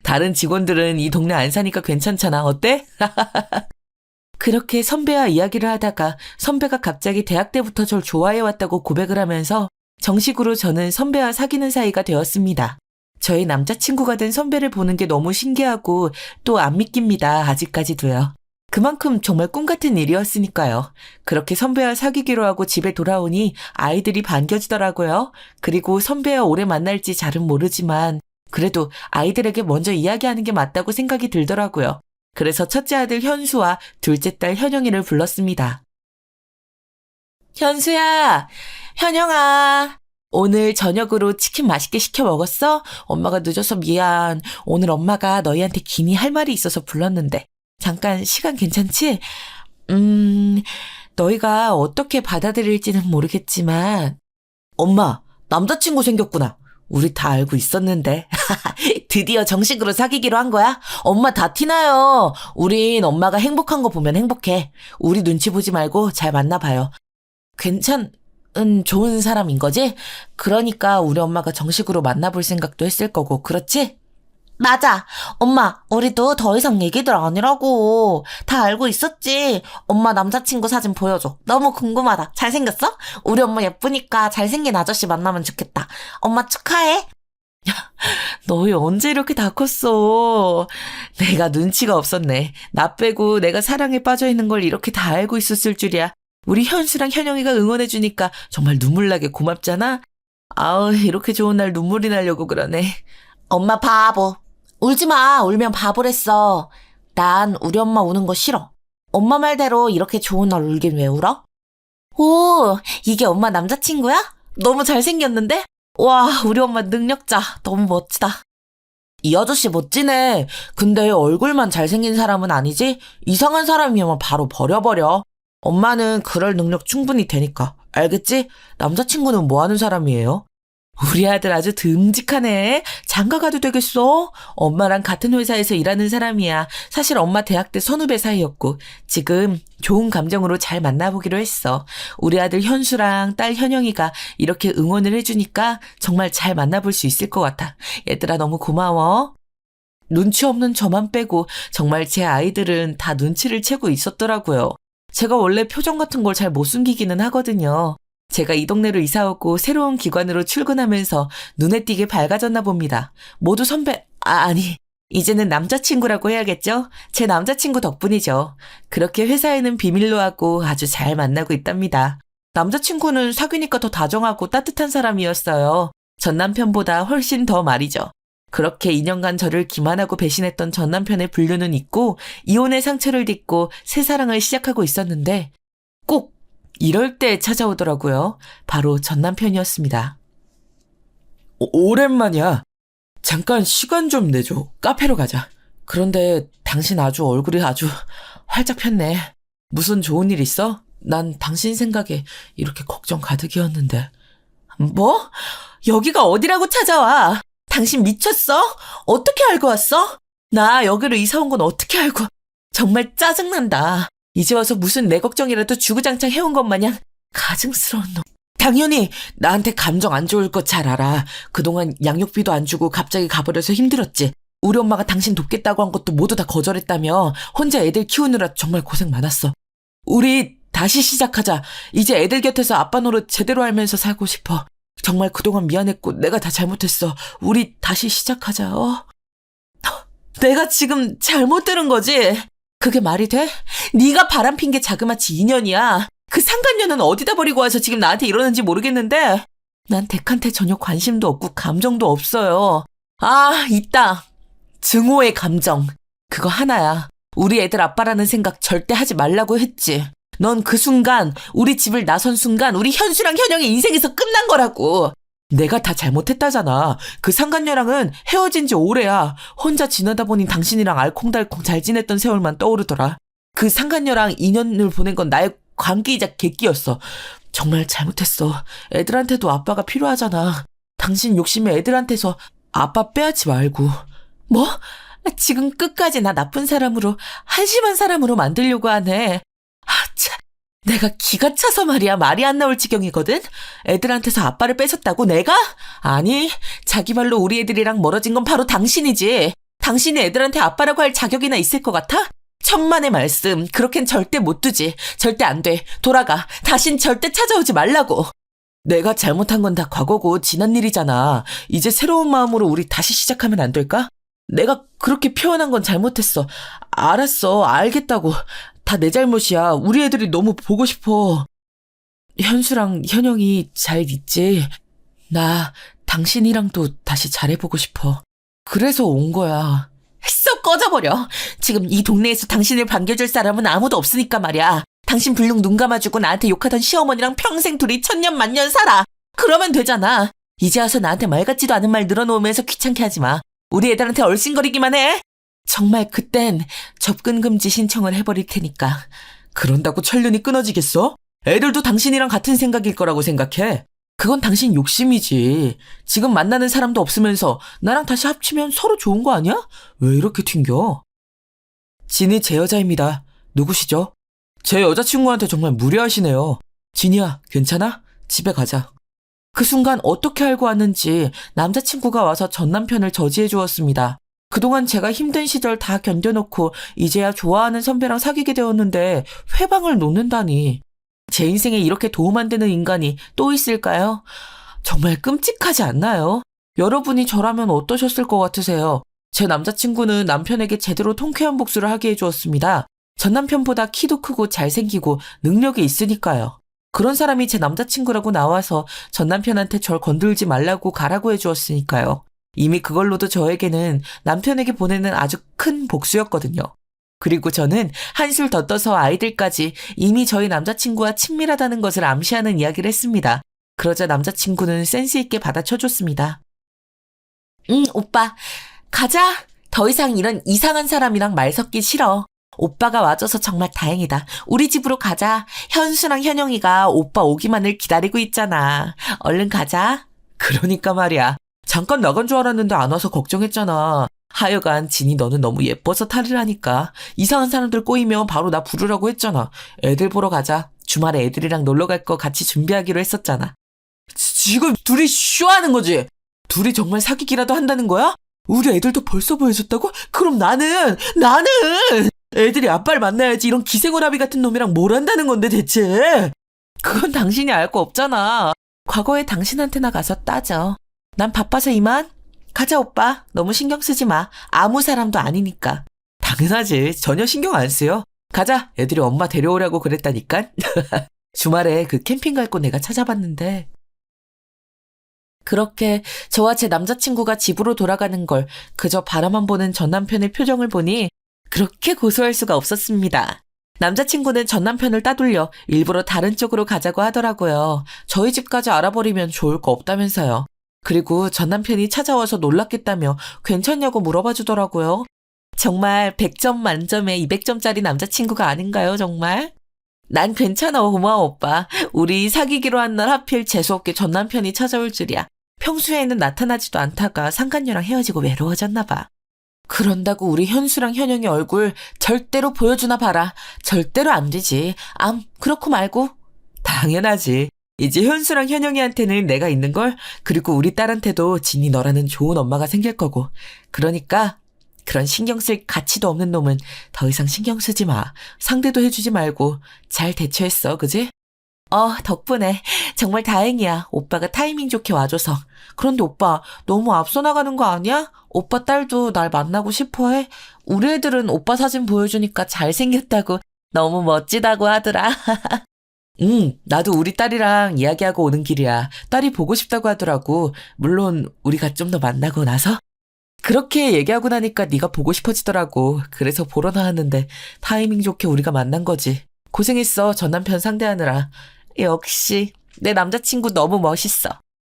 다른 직원들은 이 동네 안 사니까 괜찮잖아. 어때? 그렇게 선배와 이야기를 하다가 선배가 갑자기 대학 때부터 절 좋아해왔다고 고백을 하면서 정식으로 저는 선배와 사귀는 사이가 되었습니다. 저의 남자친구가 된 선배를 보는 게 너무 신기하고 또 안 믿깁니다. 아직까지도요. 그만큼 정말 꿈 같은 일이었으니까요. 그렇게 선배와 사귀기로 하고 집에 돌아오니 아이들이 반겨지더라고요. 그리고 선배와 오래 만날지 잘은 모르지만 그래도 아이들에게 먼저 이야기하는 게 맞다고 생각이 들더라고요. 그래서 첫째 아들 현수와 둘째 딸 현영이를 불렀습니다. 현수야, 현영아. 오늘 저녁으로 치킨 맛있게 시켜 먹었어? 엄마가 늦어서 미안. 오늘 엄마가 너희한테 긴히 할 말이 있어서 불렀는데. 잠깐 시간 괜찮지? 너희가 어떻게 받아들일지는 모르겠지만. 엄마, 남자친구 생겼구나. 우리 다 알고 있었는데. 드디어 정식으로 사귀기로 한 거야? 엄마 다 티나요. 우린 엄마가 행복한 거 보면 행복해. 우리 눈치 보지 말고 잘 만나봐요. 좋은 사람인 거지? 그러니까 우리 엄마가 정식으로 만나볼 생각도 했을 거고, 그렇지? 맞아. 엄마, 우리도 더 이상 얘기들 아니라고. 다 알고 있었지. 엄마 남자친구 사진 보여줘. 너무 궁금하다. 잘생겼어? 우리 엄마 예쁘니까 잘생긴 아저씨 만나면 좋겠다. 엄마 축하해. 너희 언제 이렇게 다 컸어? 내가 눈치가 없었네. 나 빼고 내가 사랑에 빠져있는 걸 이렇게 다 알고 있었을 줄이야. 우리 현수랑 현영이가 응원해주니까 정말 눈물나게 고맙잖아? 아우, 이렇게 좋은 날 눈물이 나려고 그러네. 엄마 바보. 울지 마. 울면 바보랬어. 난 우리 엄마 우는 거 싫어. 엄마 말대로 이렇게 좋은 날 울긴 왜 울어? 오, 이게 엄마 남자친구야? 너무 잘생겼는데? 와, 우리 엄마 능력자. 너무 멋지다. 이 아저씨 멋지네. 근데 얼굴만 잘생긴 사람은 아니지? 이상한 사람이면 바로 버려버려. 엄마는 그럴 능력 충분히 되니까. 알겠지? 남자친구는 뭐 하는 사람이에요? 우리 아들 아주 듬직하네. 장가 가도 되겠어? 엄마랑 같은 회사에서 일하는 사람이야. 사실 엄마 대학 때 선후배 사이였고 지금 좋은 감정으로 잘 만나보기로 했어. 우리 아들 현수랑 딸 현영이가 이렇게 응원을 해주니까 정말 잘 만나볼 수 있을 것 같아. 얘들아 너무 고마워. 눈치 없는 저만 빼고 정말 제 아이들은 다 눈치를 채고 있었더라고요. 제가 원래 표정 같은 걸 잘 못 숨기기는 하거든요. 제가 이 동네로 이사 오고 새로운 기관으로 출근하면서 눈에 띄게 밝아졌나 봅니다. 모두 아니, 이제는 남자친구라고 해야겠죠? 제 남자친구 덕분이죠. 그렇게 회사에는 비밀로 하고 아주 잘 만나고 있답니다. 남자친구는 사귀니까 더 다정하고 따뜻한 사람이었어요. 전 남편보다 훨씬 더 말이죠. 그렇게 2년간 저를 기만하고 배신했던 전 남편의 불륜은 있고 이혼의 상처를 딛고 새 사랑을 시작하고 있었는데 꼭 이럴 때 찾아오더라고요. 바로 전 남편이었습니다. 오랜만이야. 잠깐 시간 좀 내줘. 카페로 가자. 그런데 당신 얼굴이 아주 활짝 폈네. 무슨 좋은 일 있어? 난 당신 생각에 이렇게 걱정 가득이었는데. 뭐? 여기가 어디라고 찾아와? 당신 미쳤어? 어떻게 알고 왔어? 나 여기로 이사 온 건 어떻게 알고. 정말 짜증난다. 이제 와서 무슨 내 걱정이라도 주구장창 해온 것 마냥 가증스러운 놈. 당연히 나한테 감정 안 좋을 거 잘 알아. 그동안 양육비도 안 주고 갑자기 가버려서 힘들었지. 우리 엄마가 당신 돕겠다고 한 것도 모두 다 거절했다며. 혼자 애들 키우느라 정말 고생 많았어. 우리 다시 시작하자. 이제 애들 곁에서 아빠 노릇 제대로 알면서 살고 싶어. 정말 그동안 미안했고 내가 다 잘못했어. 우리 다시 시작하자. 내가 지금 잘못 들은 거지? 그게 말이 돼? 네가 바람핀 게 자그마치 2년이야. 그 상간녀는 어디다 버리고 와서 지금 나한테 이러는지 모르겠는데 난 덱한테 전혀 관심도 없고 감정도 없어요. 아, 있다. 증오의 감정. 그거 하나야. 우리 애들 아빠라는 생각 절대 하지 말라고 했지. 넌 그 순간, 우리 집을 나선 순간 우리 현수랑 현영의 인생에서 끝난 거라고. 내가 다 잘못했다잖아. 그 상간녀랑은 헤어진 지 오래야. 혼자 지내다 보니 당신이랑 알콩달콩 잘 지냈던 세월만 떠오르더라. 그 상간녀랑 2년을 보낸 건 나의 광기이자 객기였어. 정말 잘못했어. 애들한테도 아빠가 필요하잖아. 당신 욕심에 애들한테서 아빠 빼앗지 말고. 뭐? 지금 끝까지 나 나쁜 사람으로, 한심한 사람으로 만들려고 하네. 참. 내가 기가 차서 말이 안 나올 지경이거든? 애들한테서 아빠를 뺏었다고 내가? 아니, 자기 말로 우리 애들이랑 멀어진 건 바로 당신이지. 당신이 애들한테 아빠라고 할 자격이나 있을 것 같아? 천만의 말씀, 그렇겐 절대 못 두지. 절대 안 돼. 돌아가. 다신 절대 찾아오지 말라고. 내가 잘못한 건 다 과거고 지난 일이잖아. 이제 새로운 마음으로 우리 다시 시작하면 안 될까? 내가 그렇게 표현한 건 잘못했어. 알았어. 알겠다고. 다 내 잘못이야. 우리 애들이 너무 보고 싶어. 현수랑 현영이 잘 있지? 나 당신이랑도 다시 잘해보고 싶어. 그래서 온 거야. 쏙 꺼져버려. 지금 이 동네에서 당신을 반겨줄 사람은 아무도 없으니까 말이야. 당신 불능 눈 감아주고 나한테 욕하던 시어머니랑 평생 둘이 천년만년 살아. 그러면 되잖아. 이제 와서 나한테 말 같지도 않은 말 늘어놓으면서 귀찮게 하지 마. 우리 애들한테 얼씬거리기만 해. 정말 그땐 접근 금지 신청을 해버릴 테니까. 그런다고 천륜이 끊어지겠어? 애들도 당신이랑 같은 생각일 거라고 생각해. 그건 당신 욕심이지. 지금 만나는 사람도 없으면서 나랑 다시 합치면 서로 좋은 거 아니야? 왜 이렇게 튕겨? 진이 제 여자입니다. 누구시죠? 제 여자친구한테 정말 무례하시네요. 진이야, 괜찮아? 집에 가자. 그 순간 어떻게 알고 왔는지 남자친구가 와서 전 남편을 저지해 주었습니다. 그동안 제가 힘든 시절 다 견뎌놓고 이제야 좋아하는 선배랑 사귀게 되었는데 회방을 놓는다니. 제 인생에 이렇게 도움 안 되는 인간이 또 있을까요? 정말 끔찍하지 않나요? 여러분이 저라면 어떠셨을 것 같으세요? 제 남자친구는 남편에게 제대로 통쾌한 복수를 하게 해주었습니다. 전 남편보다 키도 크고 잘생기고 능력이 있으니까요. 그런 사람이 제 남자친구라고 나와서 전 남편한테 절 건들지 말라고 가라고 해주었으니까요. 이미 그걸로도 저에게는 남편에게 보내는 아주 큰 복수였거든요. 그리고 저는 한술 더 떠서 아이들까지 이미 저희 남자친구와 친밀하다는 것을 암시하는 이야기를 했습니다. 그러자 남자친구는 센스 있게 받아쳐줬습니다. 오빠, 가자. 더 이상 이런 이상한 사람이랑 말 섞기 싫어. 오빠가 와줘서 정말 다행이다. 우리 집으로 가자. 현수랑 현영이가 오빠 오기만을 기다리고 있잖아. 얼른 가자. 그러니까 말이야. 잠깐 나간 줄 알았는데 안 와서 걱정했잖아. 하여간 진이 너는 너무 예뻐서 탈을 하니까 이상한 사람들 꼬이면 바로 나 부르라고 했잖아. 애들 보러 가자. 주말에 애들이랑 놀러 갈 거 같이 준비하기로 했었잖아. 지금 둘이 쇼하는 거지? 둘이 정말 사귀기라도 한다는 거야? 우리 애들도 벌써 보여줬다고? 그럼 나는 애들이 아빠를 만나야지 이런 기생오라비 같은 놈이랑 뭘 한다는 건데 대체? 그건 당신이 알 거 없잖아. 과거에 당신한테나 가서 따져. 난 바빠서 이만. 가자 오빠. 너무 신경 쓰지 마. 아무 사람도 아니니까. 당연하지. 전혀 신경 안 쓰여. 가자. 애들이 엄마 데려오라고 그랬다니까. 주말에 그 캠핑 갈 곳 내가 찾아봤는데. 그렇게 저와 제 남자친구가 집으로 돌아가는 걸 그저 바라만 보는 전 남편의 표정을 보니 그렇게 고소할 수가 없었습니다. 남자친구는 전 남편을 따돌려 일부러 다른 쪽으로 가자고 하더라고요. 저희 집까지 알아버리면 좋을 거 없다면서요. 그리고 전 남편이 찾아와서 놀랐겠다며 괜찮냐고 물어봐 주더라고요. 정말 100점 만점에 200점짜리 남자친구가 아닌가요, 정말? 난 괜찮아, 고마워, 오빠. 우리 사귀기로 한 날 하필 재수없게 전 남편이 찾아올 줄이야. 평소에는 나타나지도 않다가 상간녀랑 헤어지고 외로워졌나 봐. 그런다고 우리 현수랑 현영이 얼굴 절대로 보여주나 봐라. 절대로 안 되지. 그렇고 말고. 당연하지. 이제 현수랑 현영이한테는 내가 있는 걸, 그리고 우리 딸한테도 진이 너라는 좋은 엄마가 생길 거고. 그러니까 그런 신경 쓸 가치도 없는 놈은 더 이상 신경 쓰지 마. 상대도 해주지 말고 잘 대처했어, 그지? 덕분에 정말 다행이야. 오빠가 타이밍 좋게 와줘서. 그런데 오빠 너무 앞서 나가는 거 아니야? 오빠 딸도 날 만나고 싶어해? 우리 애들은 오빠 사진 보여주니까 잘생겼다고 너무 멋지다고 하더라. 나도 우리 딸이랑 이야기하고 오는 길이야. 딸이 보고 싶다고 하더라고. 물론 우리가 좀 더 만나고 나서. 그렇게 얘기하고 나니까 네가 보고 싶어지더라고. 그래서 보러 나왔는데 타이밍 좋게 우리가 만난 거지. 고생했어, 전 남편 상대하느라. 역시 내 남자친구 너무 멋있어.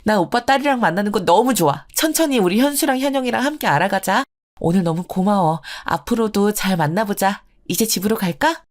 난 오빠 딸이랑 만나는 거 너무 좋아. 천천히 우리 현수랑 현영이랑 함께 알아가자. 오늘 너무 고마워. 앞으로도 잘 만나보자. 이제 집으로 갈까?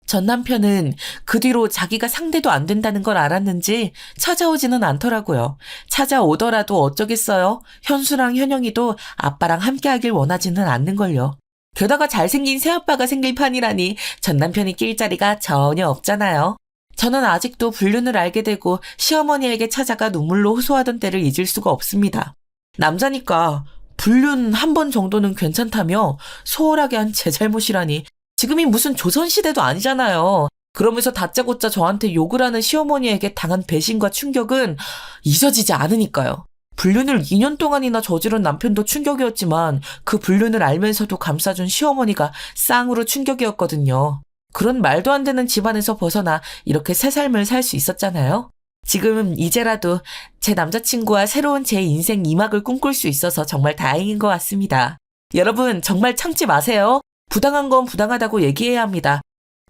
전 남편은 그 뒤로 자기가 상대도 안 된다는 걸 알았는지 찾아오지는 않더라고요. 찾아오더라도 어쩌겠어요. 현수랑 현영이도 아빠랑 함께 하길 원하지는 않는걸요. 게다가 잘생긴 새아빠가 생길 판이라니 전 남편이 낄 자리가 전혀 없잖아요. 저는 아직도 불륜을 알게 되고 시어머니에게 찾아가 눈물로 호소하던 때를 잊을 수가 없습니다. 남자니까 불륜 한 번 정도는 괜찮다며 소홀하게 한 제 잘못이라니. 지금이 무슨 조선시대도 아니잖아요. 그러면서 다짜고짜 저한테 욕을 하는 시어머니에게 당한 배신과 충격은 잊어지지 않으니까요. 불륜을 2년 동안이나 저지른 남편도 충격이었지만 그 불륜을 알면서도 감싸준 시어머니가 쌍으로 충격이었거든요. 그런 말도 안 되는 집안에서 벗어나 이렇게 새 삶을 살 수 있었잖아요. 지금 이제라도 제 남자친구와 새로운 제 인생 2막을 꿈꿀 수 있어서 정말 다행인 것 같습니다. 여러분 정말 참지 마세요. 부당한 건 부당하다고 얘기해야 합니다.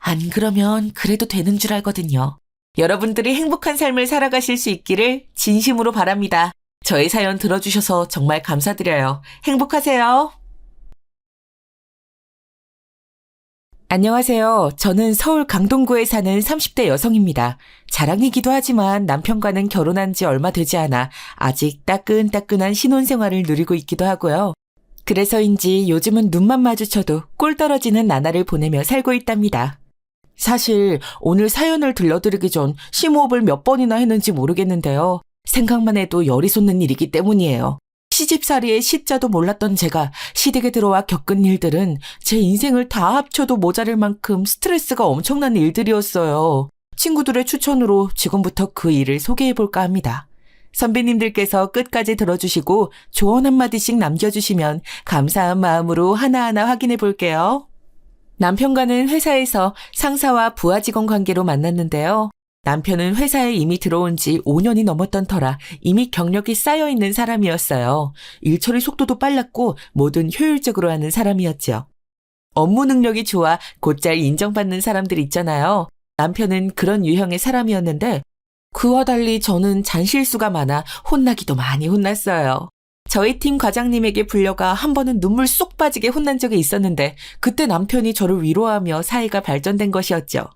안 그러면 그래도 되는 줄 알거든요. 여러분들이 행복한 삶을 살아가실 수 있기를 진심으로 바랍니다. 저의 사연 들어주셔서 정말 감사드려요. 행복하세요. 안녕하세요. 저는 서울 강동구에 사는 30대 여성입니다. 자랑이기도 하지만 남편과는 결혼한 지 얼마 되지 않아 아직 따끈따끈한 신혼생활을 누리고 있기도 하고요. 그래서인지 요즘은 눈만 마주쳐도 꿀 떨어지는 나날을 보내며 살고 있답니다. 사실 오늘 사연을 들려드리기 전 심호흡을 몇 번이나 했는지 모르겠는데요. 생각만 해도 열이 솟는 일이기 때문이에요. 시집살이의 시자도 몰랐던 제가 시댁에 들어와 겪은 일들은 제 인생을 다 합쳐도 모자랄 만큼 스트레스가 엄청난 일들이었어요. 친구들의 추천으로 지금부터 그 일을 소개해볼까 합니다. 선배님들께서 끝까지 들어주시고 조언 한마디씩 남겨주시면 감사한 마음으로 하나하나 확인해 볼게요. 남편과는 회사에서 상사와 부하 직원 관계로 만났는데요. 남편은 회사에 이미 들어온 지 5년이 넘었던 터라 이미 경력이 쌓여있는 사람이었어요. 일 처리 속도도 빨랐고 뭐든 효율적으로 하는 사람이었죠. 업무 능력이 좋아 곧잘 인정받는 사람들 있잖아요. 남편은 그런 유형의 사람이었는데 그와 달리 저는 잔실수가 많아 혼나기도 많이 혼났어요. 저희 팀 과장님에게 불려가 한 번은 눈물 쏙 빠지게 혼난 적이 있었는데 그때 남편이 저를 위로하며 사이가 발전된 것이었죠.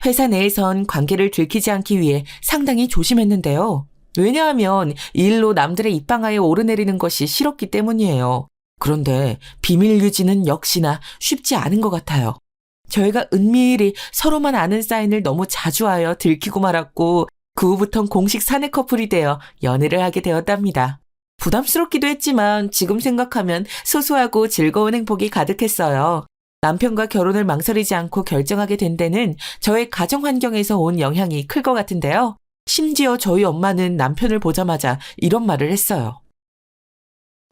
회사 내에선 관계를 들키지 않기 위해 상당히 조심했는데요. 왜냐하면 이 일로 남들의 입방아에 오르내리는 것이 싫었기 때문이에요. 그런데 비밀 유지는 역시나 쉽지 않은 것 같아요. 저희가 은밀히 서로만 아는 사인을 너무 자주 하여 들키고 말았고 그 후부턴 공식 사내 커플이 되어 연애를 하게 되었답니다. 부담스럽기도 했지만 지금 생각하면 소소하고 즐거운 행복이 가득했어요. 남편과 결혼을 망설이지 않고 결정하게 된 데는 저의 가정 환경에서 온 영향이 클 것 같은데요. 심지어 저희 엄마는 남편을 보자마자 이런 말을 했어요.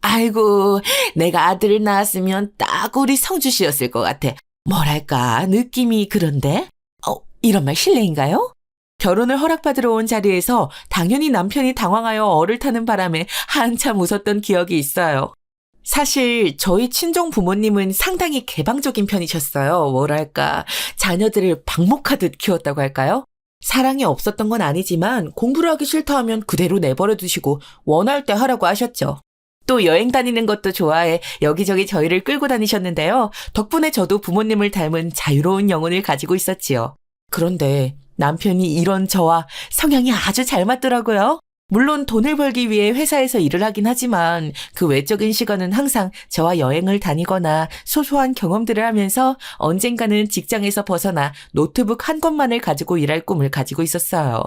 아이고, 내가 아들을 낳았으면 딱 우리 성주 씨였을 것 같아. 뭐랄까, 느낌이 그런데? 이런 말 실례인가요? 결혼을 허락받으러 온 자리에서 당연히 남편이 당황하여 얼을 타는 바람에 한참 웃었던 기억이 있어요. 사실 저희 친정 부모님은 상당히 개방적인 편이셨어요. 뭐랄까, 자녀들을 방목하듯 키웠다고 할까요? 사랑이 없었던 건 아니지만 공부를 하기 싫다 하면 그대로 내버려 두시고 원할 때 하라고 하셨죠. 또 여행 다니는 것도 좋아해 여기저기 저희를 끌고 다니셨는데요. 덕분에 저도 부모님을 닮은 자유로운 영혼을 가지고 있었지요. 그런데 남편이 이런 저와 성향이 아주 잘 맞더라고요. 물론 돈을 벌기 위해 회사에서 일을 하긴 하지만 그 외적인 시간은 항상 저와 여행을 다니거나 소소한 경험들을 하면서 언젠가는 직장에서 벗어나 노트북 한 권만을 가지고 일할 꿈을 가지고 있었어요.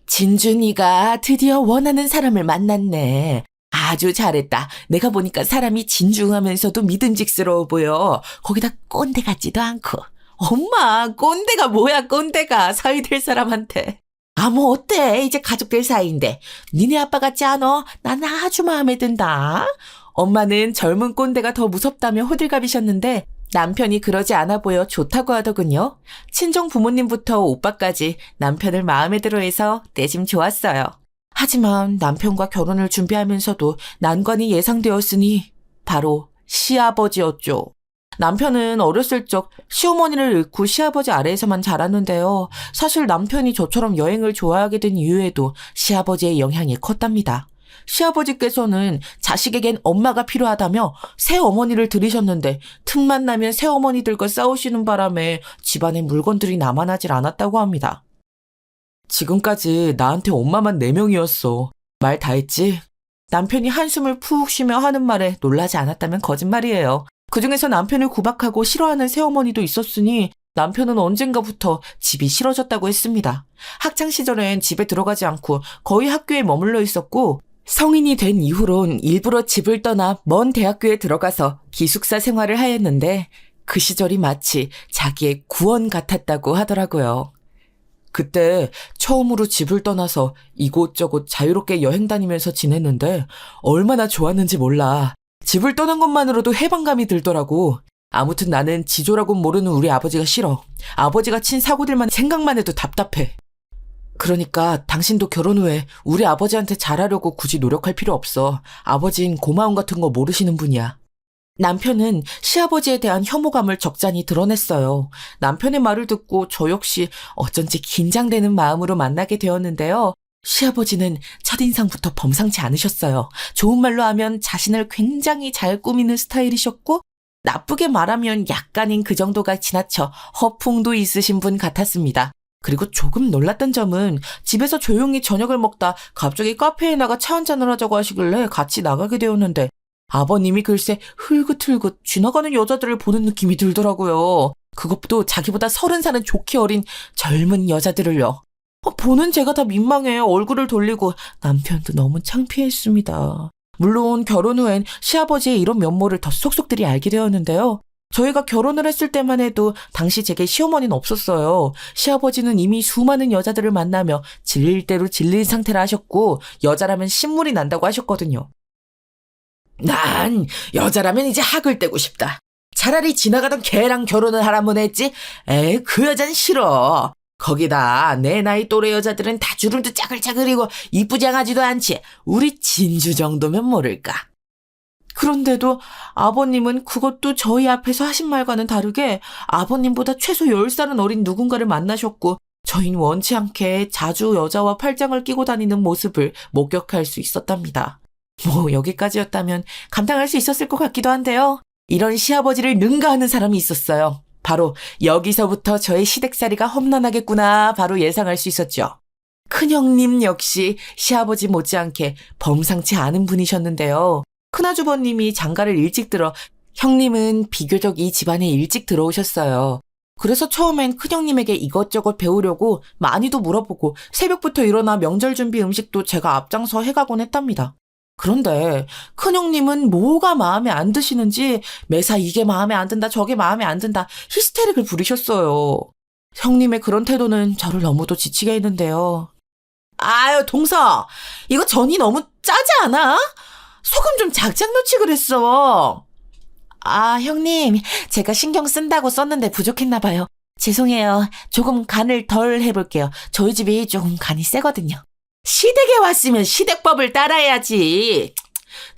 진준이가 드디어 원하는 사람을 만났네. 아주 잘했다. 내가 보니까 사람이 진중하면서도 믿음직스러워 보여. 거기다 꼰대 같지도 않고. 엄마, 꼰대가 뭐야, 꼰대가. 사위 될 사람한테. 뭐 어때? 이제 가족들 사이인데. 니네 아빠 같지 않아? 난 아주 마음에 든다. 엄마는 젊은 꼰대가 더 무섭다며 호들갑이셨는데 남편이 그러지 않아 보여 좋다고 하더군요. 친정 부모님부터 오빠까지 남편을 마음에 들어해서 내심 좋았어요. 하지만 남편과 결혼을 준비하면서도 난관이 예상되었으니 바로 시아버지였죠. 남편은 어렸을 적 시어머니를 잃고 시아버지 아래에서만 자랐는데요. 사실 남편이 저처럼 여행을 좋아하게 된 이유에도 시아버지의 영향이 컸답니다. 시아버지께서는 자식에겐 엄마가 필요하다며 새어머니를 들이셨는데 틈만 나면 새어머니들과 싸우시는 바람에 집안에 물건들이 남아나질 않았다고 합니다. 지금까지 나한테 엄마만 4명이었어. 말 다 했지? 남편이 한숨을 푹 쉬며 하는 말에 놀라지 않았다면 거짓말이에요. 그중에서 남편을 구박하고 싫어하는 새어머니도 있었으니 남편은 언젠가부터 집이 싫어졌다고 했습니다. 학창시절엔 집에 들어가지 않고 거의 학교에 머물러 있었고 성인이 된 이후론 일부러 집을 떠나 먼 대학교에 들어가서 기숙사 생활을 하였는데 그 시절이 마치 자기의 구원 같았다고 하더라고요. 그때 처음으로 집을 떠나서 이곳저곳 자유롭게 여행 다니면서 지냈는데 얼마나 좋았는지 몰라. 집을 떠난 것만으로도 해방감이 들더라고. 아무튼 나는 지조라고 모르는 우리 아버지가 싫어. 아버지가 친 사고들만 생각만 해도 답답해. 그러니까 당신도 결혼 후에 우리 아버지한테 잘하려고 굳이 노력할 필요 없어. 아버진 고마움 같은 거 모르시는 분이야. 남편은 시아버지에 대한 혐오감을 적잖이 드러냈어요. 남편의 말을 듣고 저 역시 어쩐지 긴장되는 마음으로 만나게 되었는데요. 시아버지는 첫인상부터 범상치 않으셨어요. 좋은 말로 하면 자신을 굉장히 잘 꾸미는 스타일이셨고, 나쁘게 말하면 약간인 그 정도가 지나쳐 허풍도 있으신 분 같았습니다. 그리고 조금 놀랐던 점은 집에서 조용히 저녁을 먹다 갑자기 카페에 나가 차 한잔을 하자고 하시길래 같이 나가게 되었는데, 아버님이 글쎄 흘긋흘긋 지나가는 여자들을 보는 느낌이 들더라고요. 그것도 자기보다 30살은 좋게 어린 젊은 여자들을요. 보는 제가 다 민망해 얼굴을 돌리고 남편도 너무 창피했습니다. 물론 결혼 후엔 시아버지의 이런 면모를 더 속속들이 알게 되었는데요. 저희가 결혼을 했을 때만 해도 당시 제게 시어머니는 없었어요. 시아버지는 이미 수많은 여자들을 만나며 질릴 대로 질린 상태라 하셨고 여자라면 신물이 난다고 하셨거든요. 난 여자라면 이제 학을 떼고 싶다. 차라리 지나가던 걔랑 결혼을 하라면 했지. 그 여잔 싫어. 거기다 내 나이 또래 여자들은 다 주름도 짜글짜글이고 이쁘장하지도 않지. 우리 진주 정도면 모를까. 그런데도 아버님은 그것도 저희 앞에서 하신 말과는 다르게 아버님보다 최소 10살은 어린 누군가를 만나셨고 저희는 원치 않게 자주 여자와 팔짱을 끼고 다니는 모습을 목격할 수 있었답니다. 뭐 여기까지였다면 감당할 수 있었을 것 같기도 한데요. 이런 시아버지를 능가하는 사람이 있었어요. 바로 여기서부터 저의 시댁살이가 험난하겠구나 바로 예상할 수 있었죠. 큰형님 역시 시아버지 못지않게 범상치 않은 분이셨는데요. 큰아주버님이 장가를 일찍 들어 형님은 비교적 이 집안에 일찍 들어오셨어요. 그래서 처음엔 큰형님에게 이것저것 배우려고 많이도 물어보고 새벽부터 일어나 명절 준비 음식도 제가 앞장서 해가곤 했답니다. 그런데 큰형님은 뭐가 마음에 안 드시는지 매사 이게 마음에 안 든다 저게 마음에 안 든다 히스테릭을 부리셨어요. 형님의 그런 태도는 저를 너무도 지치게 했는데요. 아유 동서 이거 전이 너무 짜지 않아? 소금 좀 작작 넣지 그랬어. 아 형님 제가 신경 쓴다고 썼는데 부족했나 봐요. 죄송해요. 조금 간을 덜 해볼게요. 저희 집이 조금 간이 세거든요. 시댁에 왔으면 시댁법을 따라야지.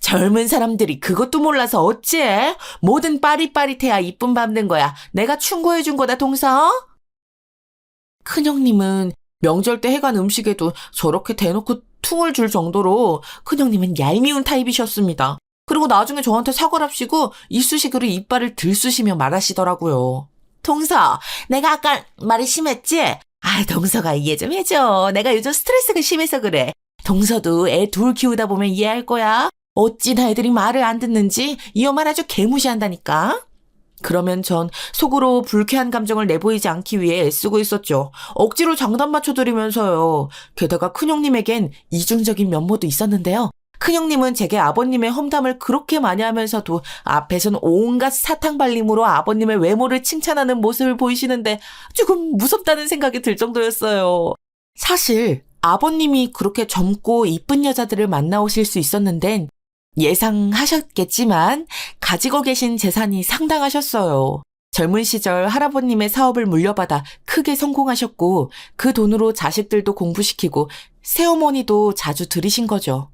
젊은 사람들이 그것도 몰라서 어째? 뭐든 빠릿빠릿해야 이쁨 받는 거야. 내가 충고해준 거다 동서. 큰형님은 명절 때 해간 음식에도 저렇게 대놓고 퉁을 줄 정도로 큰형님은 얄미운 타입이셨습니다. 그리고 나중에 저한테 사과랍시고 이쑤시개로 이빨을 들쑤시며 말하시더라고요. 동서, 내가 아까 말이 심했지? 동서가 이해 좀 해줘. 내가 요즘 스트레스가 심해서 그래. 동서도 애 둘 키우다 보면 이해할 거야. 어찌나 애들이 말을 안 듣는지 이 엄마를 아주 개무시한다니까. 그러면 전 속으로 불쾌한 감정을 내보이지 않기 위해 애쓰고 있었죠. 억지로 장단 맞춰드리면서요. 게다가 큰형님에겐 이중적인 면모도 있었는데요. 큰형님은 제게 아버님의 험담을 그렇게 많이 하면서도 앞에선 온갖 사탕 발림으로 아버님의 외모를 칭찬하는 모습을 보이시는데 조금 무섭다는 생각이 들 정도였어요. 사실 아버님이 그렇게 젊고 이쁜 여자들을 만나오실 수 있었는 데는 예상하셨겠지만 가지고 계신 재산이 상당하셨어요. 젊은 시절 할아버님의 사업을 물려받아 크게 성공하셨고 그 돈으로 자식들도 공부시키고 새어머니도 자주 들이신 거죠.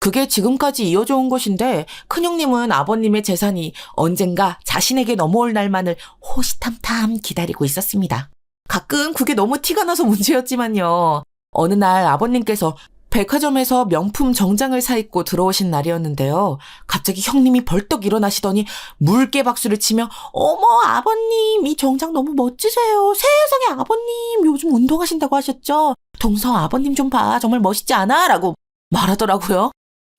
그게 지금까지 이어져 온 것인데 큰형님은 아버님의 재산이 언젠가 자신에게 넘어올 날만을 호시탐탐 기다리고 있었습니다. 가끔 그게 너무 티가 나서 문제였지만요. 어느 날 아버님께서 백화점에서 명품 정장을 사입고 들어오신 날이었는데요. 갑자기 형님이 벌떡 일어나시더니 물개 박수를 치며 어머 아버님 이 정장 너무 멋지세요. 세상에 아버님 요즘 운동하신다고 하셨죠? 동서 아버님 좀 봐 정말 멋있지 않아? 라고 말하더라고요.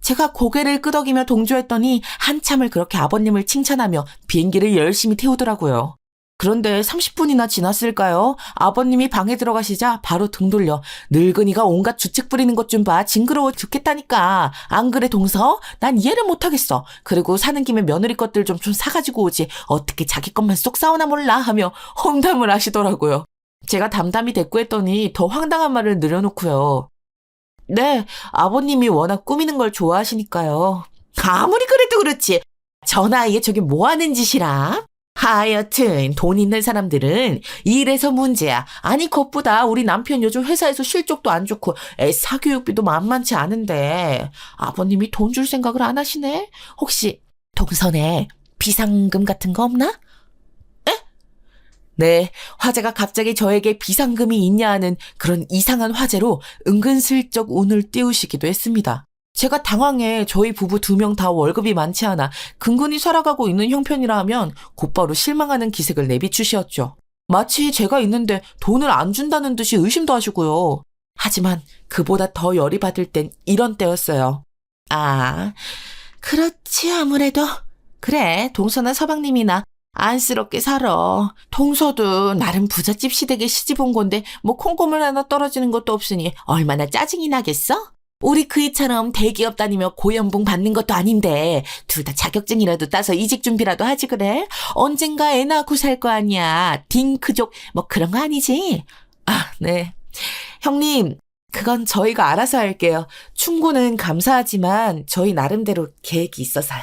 제가 고개를 끄덕이며 동조했더니 한참을 그렇게 아버님을 칭찬하며 비행기를 열심히 태우더라고요. 그런데 30분이나 지났을까요? 아버님이 방에 들어가시자 바로 등 돌려 늙은이가 온갖 주책 부리는 것 좀 봐. 징그러워 죽겠다니까. 안 그래 동서? 난 이해를 못하겠어. 그리고 사는 김에 며느리 것들 좀 사가지고 오지. 어떻게 자기 것만 쏙 싸우나 몰라 하며 험담을 하시더라고요. 제가 담담히 대꾸했더니 더 황당한 말을 늘여놓고요. 네, 아버님이 워낙 꾸미는 걸 좋아하시니까요. 아무리 그래도 그렇지. 저 나이에 저게 뭐 하는 짓이라? 하여튼 돈 있는 사람들은 일에서 문제야. 아니 그것보다 우리 남편 요즘 회사에서 실적도 안 좋고 애 사교육비도 만만치 않은데 아버님이 돈 줄 생각을 안 하시네? 혹시 동선에 비상금 같은 거 없나? 네, 화재가 갑자기 저에게 비상금이 있냐 하는 그런 이상한 화재로 은근슬쩍 운을 띄우시기도 했습니다. 제가 당황해 저희 부부 2명 다 월급이 많지 않아 근근히 살아가고 있는 형편이라 하면 곧바로 실망하는 기색을 내비추시었죠. 마치 제가 있는데 돈을 안 준다는 듯이 의심도 하시고요. 하지만 그보다 더 열이 받을 땐 이런 때였어요. 아, 그렇지 아무래도. 그래, 동서나 서방님이나 안쓰럽게 살아. 동서도 나름 부잣집 시댁에 시집 온 건데 뭐 콩고물 하나 떨어지는 것도 없으니 얼마나 짜증이 나겠어? 우리 그이처럼 대기업 다니며 고연봉 받는 것도 아닌데 둘 다 자격증이라도 따서 이직 준비라도 하지 그래? 언젠가 애 낳고 살 거 아니야. 딩크족 뭐 그런 거 아니지? 아, 네. 형님, 그건 저희가 알아서 할게요. 충고는 감사하지만 저희 나름대로 계획이 있어서요.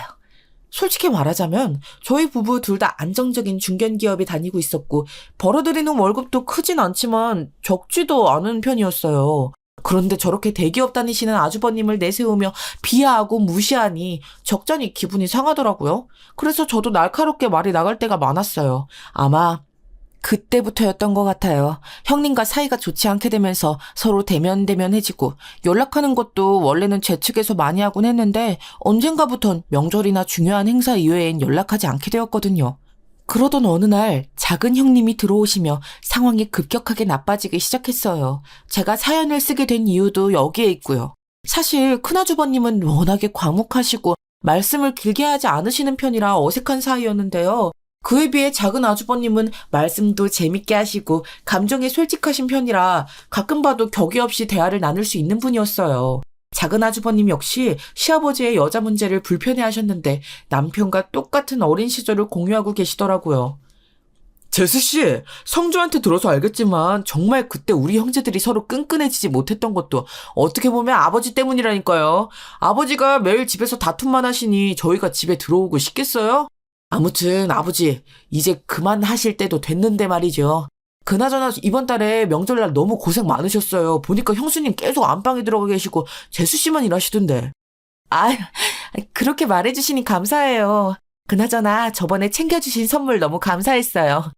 솔직히 말하자면 저희 부부 둘 다 안정적인 중견기업에 다니고 있었고 벌어들이는 월급도 크진 않지만 적지도 않은 편이었어요. 그런데 저렇게 대기업 다니시는 아주버님을 내세우며 비하하고 무시하니 적잖이 기분이 상하더라고요. 그래서 저도 날카롭게 말이 나갈 때가 많았어요. 아마 그때부터였던 것 같아요. 형님과 사이가 좋지 않게 되면서 서로 대면대면해지고 연락하는 것도 원래는 제 측에서 많이 하곤 했는데 언젠가부턴 명절이나 중요한 행사 이외엔 연락하지 않게 되었거든요. 그러던 어느 날 작은 형님이 들어오시며 상황이 급격하게 나빠지기 시작했어요. 제가 사연을 쓰게 된 이유도 여기에 있고요. 사실 큰아주버님은 워낙에 과묵하시고 말씀을 길게 하지 않으시는 편이라 어색한 사이였는데요. 그에 비해 작은 아주버님은 말씀도 재밌게 하시고 감정에 솔직하신 편이라 가끔 봐도 격이 없이 대화를 나눌 수 있는 분이었어요. 작은 아주버님 역시 시아버지의 여자 문제를 불편해하셨는데 남편과 똑같은 어린 시절을 공유하고 계시더라고요. 제수씨, 성주한테 들어서 알겠지만 정말 그때 우리 형제들이 서로 끈끈해지지 못했던 것도 어떻게 보면 아버지 때문이라니까요. 아버지가 매일 집에서 다툼만 하시니 저희가 집에 들어오고 싶겠어요? 아무튼 아버지, 이제 그만하실 때도 됐는데 말이죠. 그나저나 이번 달에 명절날 너무 고생 많으셨어요. 보니까 형수님 계속 안방에 들어가 계시고 재수씨만 일하시던데. 아, 그렇게 말해주시니 감사해요. 그나저나 저번에 챙겨주신 선물 너무 감사했어요.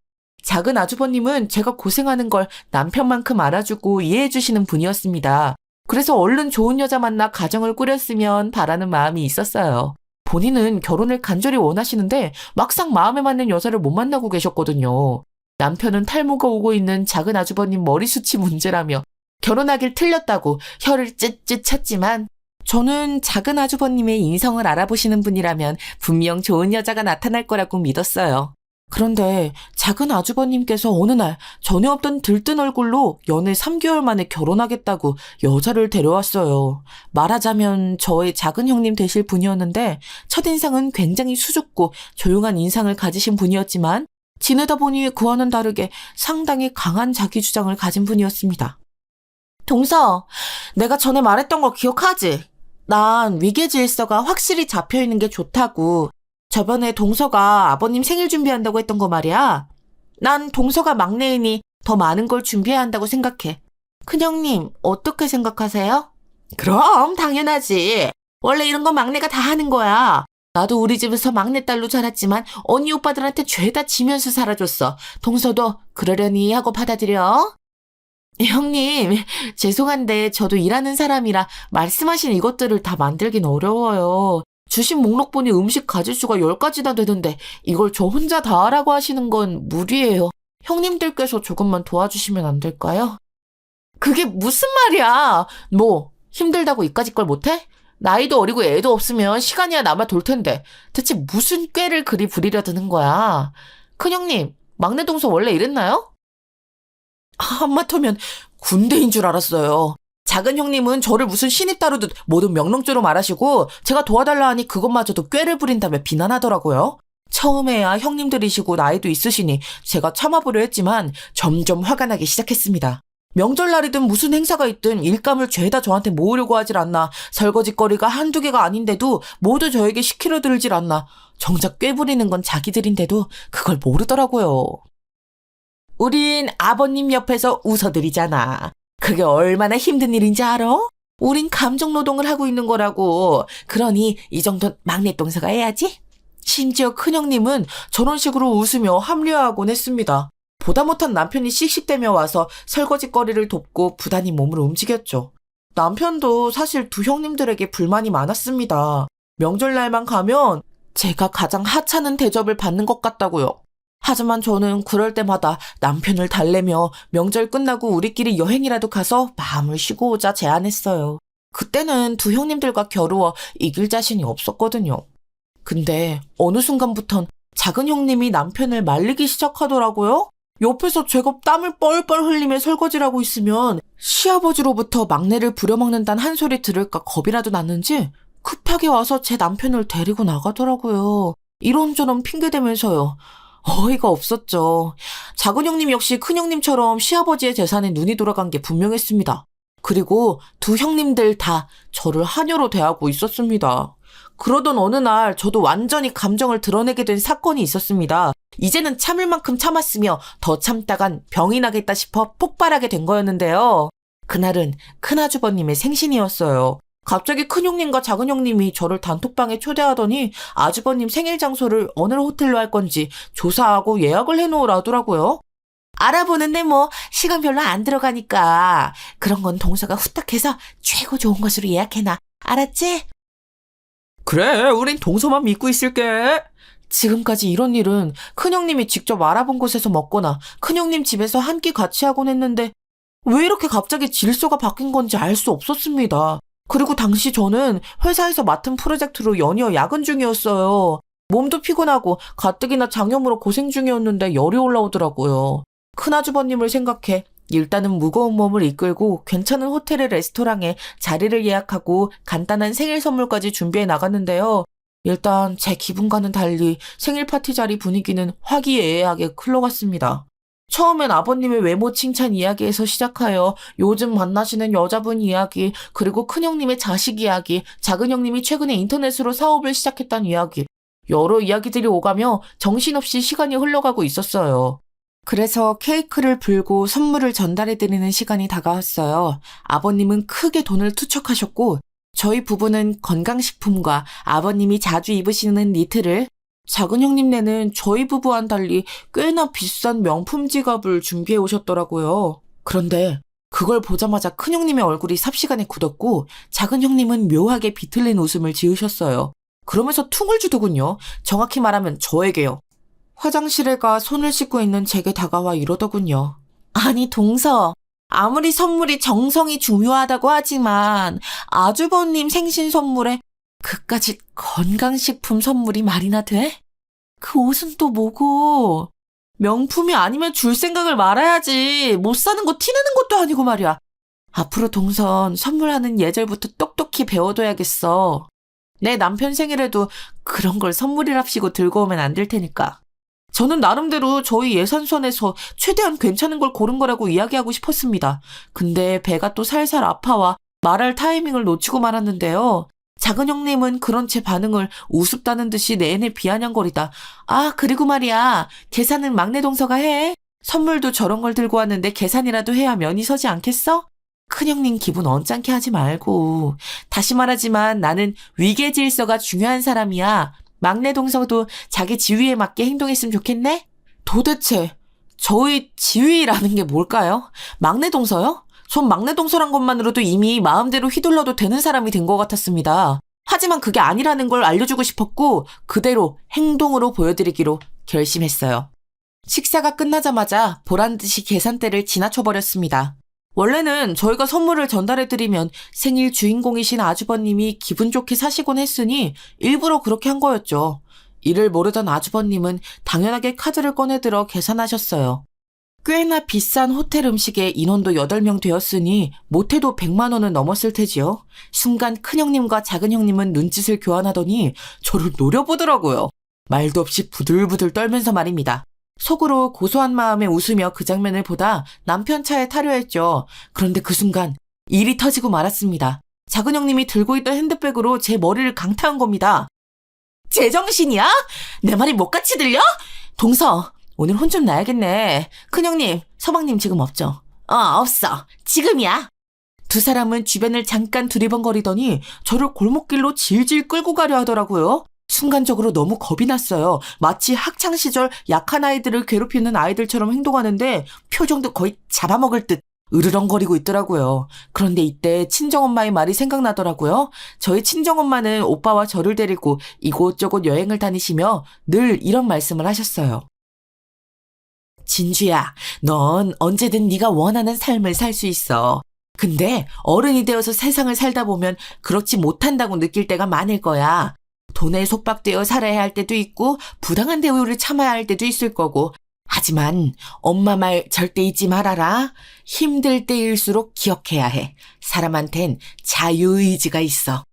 작은 아주버님은 제가 고생하는 걸 남편만큼 알아주고 이해해주시는 분이었습니다. 그래서 얼른 좋은 여자 만나 가정을 꾸렸으면 바라는 마음이 있었어요. 본인은 결혼을 간절히 원하시는데 막상 마음에 맞는 여자를 못 만나고 계셨거든요. 남편은 탈모가 오고 있는 작은 아주버님 머리숱이 문제라며 결혼하길 틀렸다고 혀를 찢찢 찼지만 저는 작은 아주버님의 인성을 알아보시는 분이라면 분명 좋은 여자가 나타날 거라고 믿었어요. 그런데 작은 아주버님께서 어느 날 전에 없던 들뜬 얼굴로 연애 3개월 만에 결혼하겠다고 여자를 데려왔어요. 말하자면 저의 작은 형님 되실 분이었는데 첫인상은 굉장히 수줍고 조용한 인상을 가지신 분이었지만 지내다 보니 그와는 다르게 상당히 강한 자기주장을 가진 분이었습니다. 동서, 내가 전에 말했던 거 기억하지? 난 위계질서가 확실히 잡혀있는 게 좋다고. 저번에 동서가 아버님 생일 준비한다고 했던 거 말이야. 난 동서가 막내이니 더 많은 걸 준비해야 한다고 생각해. 큰형님, 어떻게 생각하세요? 그럼 당연하지. 원래 이런 건 막내가 다 하는 거야. 나도 우리 집에서 막내딸로 자랐지만 언니 오빠들한테 죄다 지면서 살아줬어. 동서도 그러려니 하고 받아들여. 형님, 죄송한데 저도 일하는 사람이라 말씀하신 이것들을 다 만들긴 어려워요. 주신 목록 보니 음식 가짓수가 10가지나 되는데 이걸 저 혼자 다 하라고 하시는 건 무리예요. 형님들께서 조금만 도와주시면 안 될까요? 그게 무슨 말이야? 뭐 힘들다고 이까짓 걸 못해? 나이도 어리고 애도 없으면 시간이야 남아 돌 텐데 대체 무슨 꾀를 그리 부리려 드는 거야? 큰형님, 막내 동서 원래 이랬나요? 한마터면 군대인 줄 알았어요. 작은 형님은 저를 무슨 신입 다루듯 모든 명령조로 말하시고 제가 도와달라 하니 그것마저도 꾀를 부린다며 비난하더라고요. 처음에야 형님들이시고 나이도 있으시니 제가 참아보려 했지만 점점 화가 나기 시작했습니다. 명절날이든 무슨 행사가 있든 일감을 죄다 저한테 모으려고 하질 않나. 설거지거리가 한두 개가 아닌데도 모두 저에게 시키려 들질 않나. 정작 꾀부리는 건 자기들인데도 그걸 모르더라고요. 우린 아버님 옆에서 웃어드리잖아. 그게 얼마나 힘든 일인지 알아? 우린 감정노동을 하고 있는 거라고. 그러니 이 정도는 막내 동서가 해야지. 심지어 큰형님은 저런 식으로 웃으며 합리화하곤 했습니다. 보다 못한 남편이 씩씩대며 와서 설거지거리를 돕고 부단히 몸을 움직였죠. 남편도 사실 두 형님들에게 불만이 많았습니다. 명절날만 가면 제가 가장 하찮은 대접을 받는 것 같다고요. 하지만 저는 그럴 때마다 남편을 달래며 명절 끝나고 우리끼리 여행이라도 가서 마음을 쉬고 오자 제안했어요. 그때는 두 형님들과 겨루어 이길 자신이 없었거든요. 근데 어느 순간부턴 작은 형님이 남편을 말리기 시작하더라고요. 옆에서 제가 땀을 뻘뻘 흘리며 설거지를 하고 있으면 시아버지로부터 막내를 부려먹는다는 한 소리 들을까 겁이라도 났는지 급하게 와서 제 남편을 데리고 나가더라고요. 이런저런 핑계대면서요. 어이가 없었죠. 작은 형님 역시 큰 형님처럼 시아버지의 재산에 눈이 돌아간 게 분명했습니다. 그리고 두 형님들 다 저를 하녀로 대하고 있었습니다. 그러던 어느 날 저도 완전히 감정을 드러내게 된 사건이 있었습니다. 이제는 참을 만큼 참았으며 더 참다간 병이 나겠다 싶어 폭발하게 된 거였는데요. 그날은 큰아주버님의 생신이었어요. 갑자기 큰형님과 작은형님이 저를 단톡방에 초대하더니 아주버님 생일 장소를 어느 호텔로 할 건지 조사하고 예약을 해놓으라더라고요. 알아보는데 뭐 시간 별로 안 들어가니까 그런 건 동서가 후딱해서 최고 좋은 것으로 예약해놔. 알았지? 그래, 우린 동서만 믿고 있을게. 지금까지 이런 일은 큰형님이 직접 알아본 곳에서 먹거나 큰형님 집에서 한 끼 같이 하곤 했는데 왜 이렇게 갑자기 질서가 바뀐 건지 알 수 없었습니다. 그리고 당시 저는 회사에서 맡은 프로젝트로 연이어 야근 중이었어요. 몸도 피곤하고 가뜩이나 장염으로 고생 중이었는데 열이 올라오더라고요. 큰아주버님을 생각해 일단은 무거운 몸을 이끌고 괜찮은 호텔의 레스토랑에 자리를 예약하고 간단한 생일 선물까지 준비해 나갔는데요. 일단 제 기분과는 달리 생일 파티 자리 분위기는 화기애애하게 흘러갔습니다. 처음엔 아버님의 외모 칭찬 이야기에서 시작하여 요즘 만나시는 여자분 이야기, 그리고 큰형님의 자식 이야기, 작은형님이 최근에 인터넷으로 사업을 시작했다는 이야기, 여러 이야기들이 오가며 정신없이 시간이 흘러가고 있었어요. 그래서 케이크를 불고 선물을 전달해드리는 시간이 다가왔어요. 아버님은 크게 돈을 투척하셨고 저희 부부는 건강식품과 아버님이 자주 입으시는 니트를, 작은 형님네는 저희 부부와는 달리 꽤나 비싼 명품 지갑을 준비해 오셨더라고요. 그런데 그걸 보자마자 큰 형님의 얼굴이 삽시간에 굳었고 작은 형님은 묘하게 비틀린 웃음을 지으셨어요. 그러면서 퉁을 주더군요. 정확히 말하면 저에게요. 화장실에 가 손을 씻고 있는 제게 다가와 이러더군요. 아니 동서, 아무리 선물이 정성이 중요하다고 하지만 아주버님 생신 선물에 그까짓 건강식품 선물이 말이나 돼? 그 옷은 또 뭐고? 명품이 아니면 줄 생각을 말아야지. 못 사는 거 티내는 것도 아니고 말이야. 앞으로 동선 선물하는 예절부터 똑똑히 배워둬야겠어. 내 남편 생일에도 그런 걸 선물이랍시고 들고 오면 안 될 테니까. 저는 나름대로 저희 예산선에서 최대한 괜찮은 걸 고른 거라고 이야기하고 싶었습니다. 근데 배가 또 살살 아파와 말할 타이밍을 놓치고 말았는데요. 작은 형님은 그런 제 반응을 우습다는 듯이 내내 비아냥거리다. 아, 그리고 말이야. 계산은 막내 동서가 해. 선물도 저런 걸 들고 왔는데 계산이라도 해야 면이 서지 않겠어? 큰형님 기분 언짢게 하지 말고. 다시 말하지만 나는 위계 질서가 중요한 사람이야. 막내 동서도 자기 지위에 맞게 행동했으면 좋겠네? 도대체 저희 지위라는 게 뭘까요? 막내 동서요? 전 막내 동서란 것만으로도 이미 마음대로 휘둘러도 되는 사람이 된 것 같았습니다. 하지만 그게 아니라는 걸 알려주고 싶었고 그대로 행동으로 보여드리기로 결심했어요. 식사가 끝나자마자 보란듯이 계산대를 지나쳐버렸습니다. 원래는 저희가 선물을 전달해드리면 생일 주인공이신 아주버님이 기분 좋게 사시곤 했으니 일부러 그렇게 한 거였죠. 이를 모르던 아주버님은 당연하게 카드를 꺼내들어 계산하셨어요. 꽤나 비싼 호텔 음식에 인원도 8명 되었으니 못해도 100만 원은 넘었을 테지요. 순간 큰형님과 작은형님은 눈짓을 교환하더니 저를 노려보더라고요. 말도 없이 부들부들 떨면서 말입니다. 속으로 고소한 마음에 웃으며 그 장면을 보다 남편 차에 타려 했죠. 그런데 그 순간 일이 터지고 말았습니다. 작은 형님이 들고 있던 핸드백으로 제 머리를 강타한 겁니다. 제정신이야? 내 말이 못같이 들려? 동서, 오늘 혼 좀 나야겠네. 큰형님, 서방님 지금 없죠? 없어. 지금이야. 두 사람은 주변을 잠깐 두리번거리더니 저를 골목길로 질질 끌고 가려 하더라고요. 순간적으로 너무 겁이 났어요. 마치 학창시절 약한 아이들을 괴롭히는 아이들처럼 행동하는데 표정도 거의 잡아먹을 듯 으르렁거리고 있더라고요. 그런데 이때 친정엄마의 말이 생각나더라고요. 저희 친정엄마는 오빠와 저를 데리고 이곳저곳 여행을 다니시며 늘 이런 말씀을 하셨어요. 진주야, 넌 언제든 네가 원하는 삶을 살 수 있어. 근데 어른이 되어서 세상을 살다 보면 그렇지 못한다고 느낄 때가 많을 거야. 돈에 속박되어 살아야 할 때도 있고 부당한 대우를 참아야 할 때도 있을 거고. 하지만 엄마 말 절대 잊지 말아라. 힘들 때일수록 기억해야 해. 사람한텐 자유의지가 있어.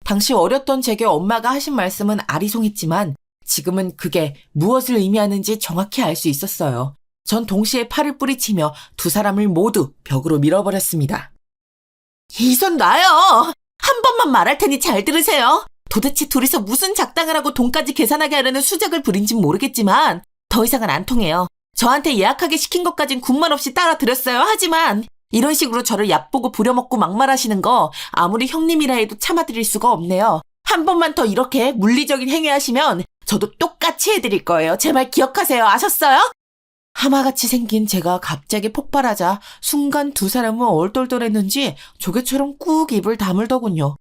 당시 어렸던 제게 엄마가 하신 말씀은 아리송했지만 지금은 그게 무엇을 의미하는지 정확히 알 수 있었어요. 전 동시에 팔을 뿌리치며 두 사람을 모두 벽으로 밀어버렸습니다. 이 손 놔요! 한 번만 말할 테니 잘 들으세요. 도대체 둘이서 무슨 작당을 하고 돈까지 계산하게 하려는 수작을 부린진 모르겠지만 더 이상은 안 통해요. 저한테 예약하게 시킨 것까진 군말 없이 따라드렸어요. 하지만 이런 식으로 저를 얕보고 부려먹고 막말하시는 거 아무리 형님이라 해도 참아드릴 수가 없네요. 한 번만 더 이렇게 물리적인 행위하시면 저도 똑같이 해드릴 거예요. 제 말 기억하세요. 아셨어요? 하마같이 생긴 제가 갑자기 폭발하자 순간 두 사람은 얼떨떨했는지 조개처럼 꾹 입을 다물더군요.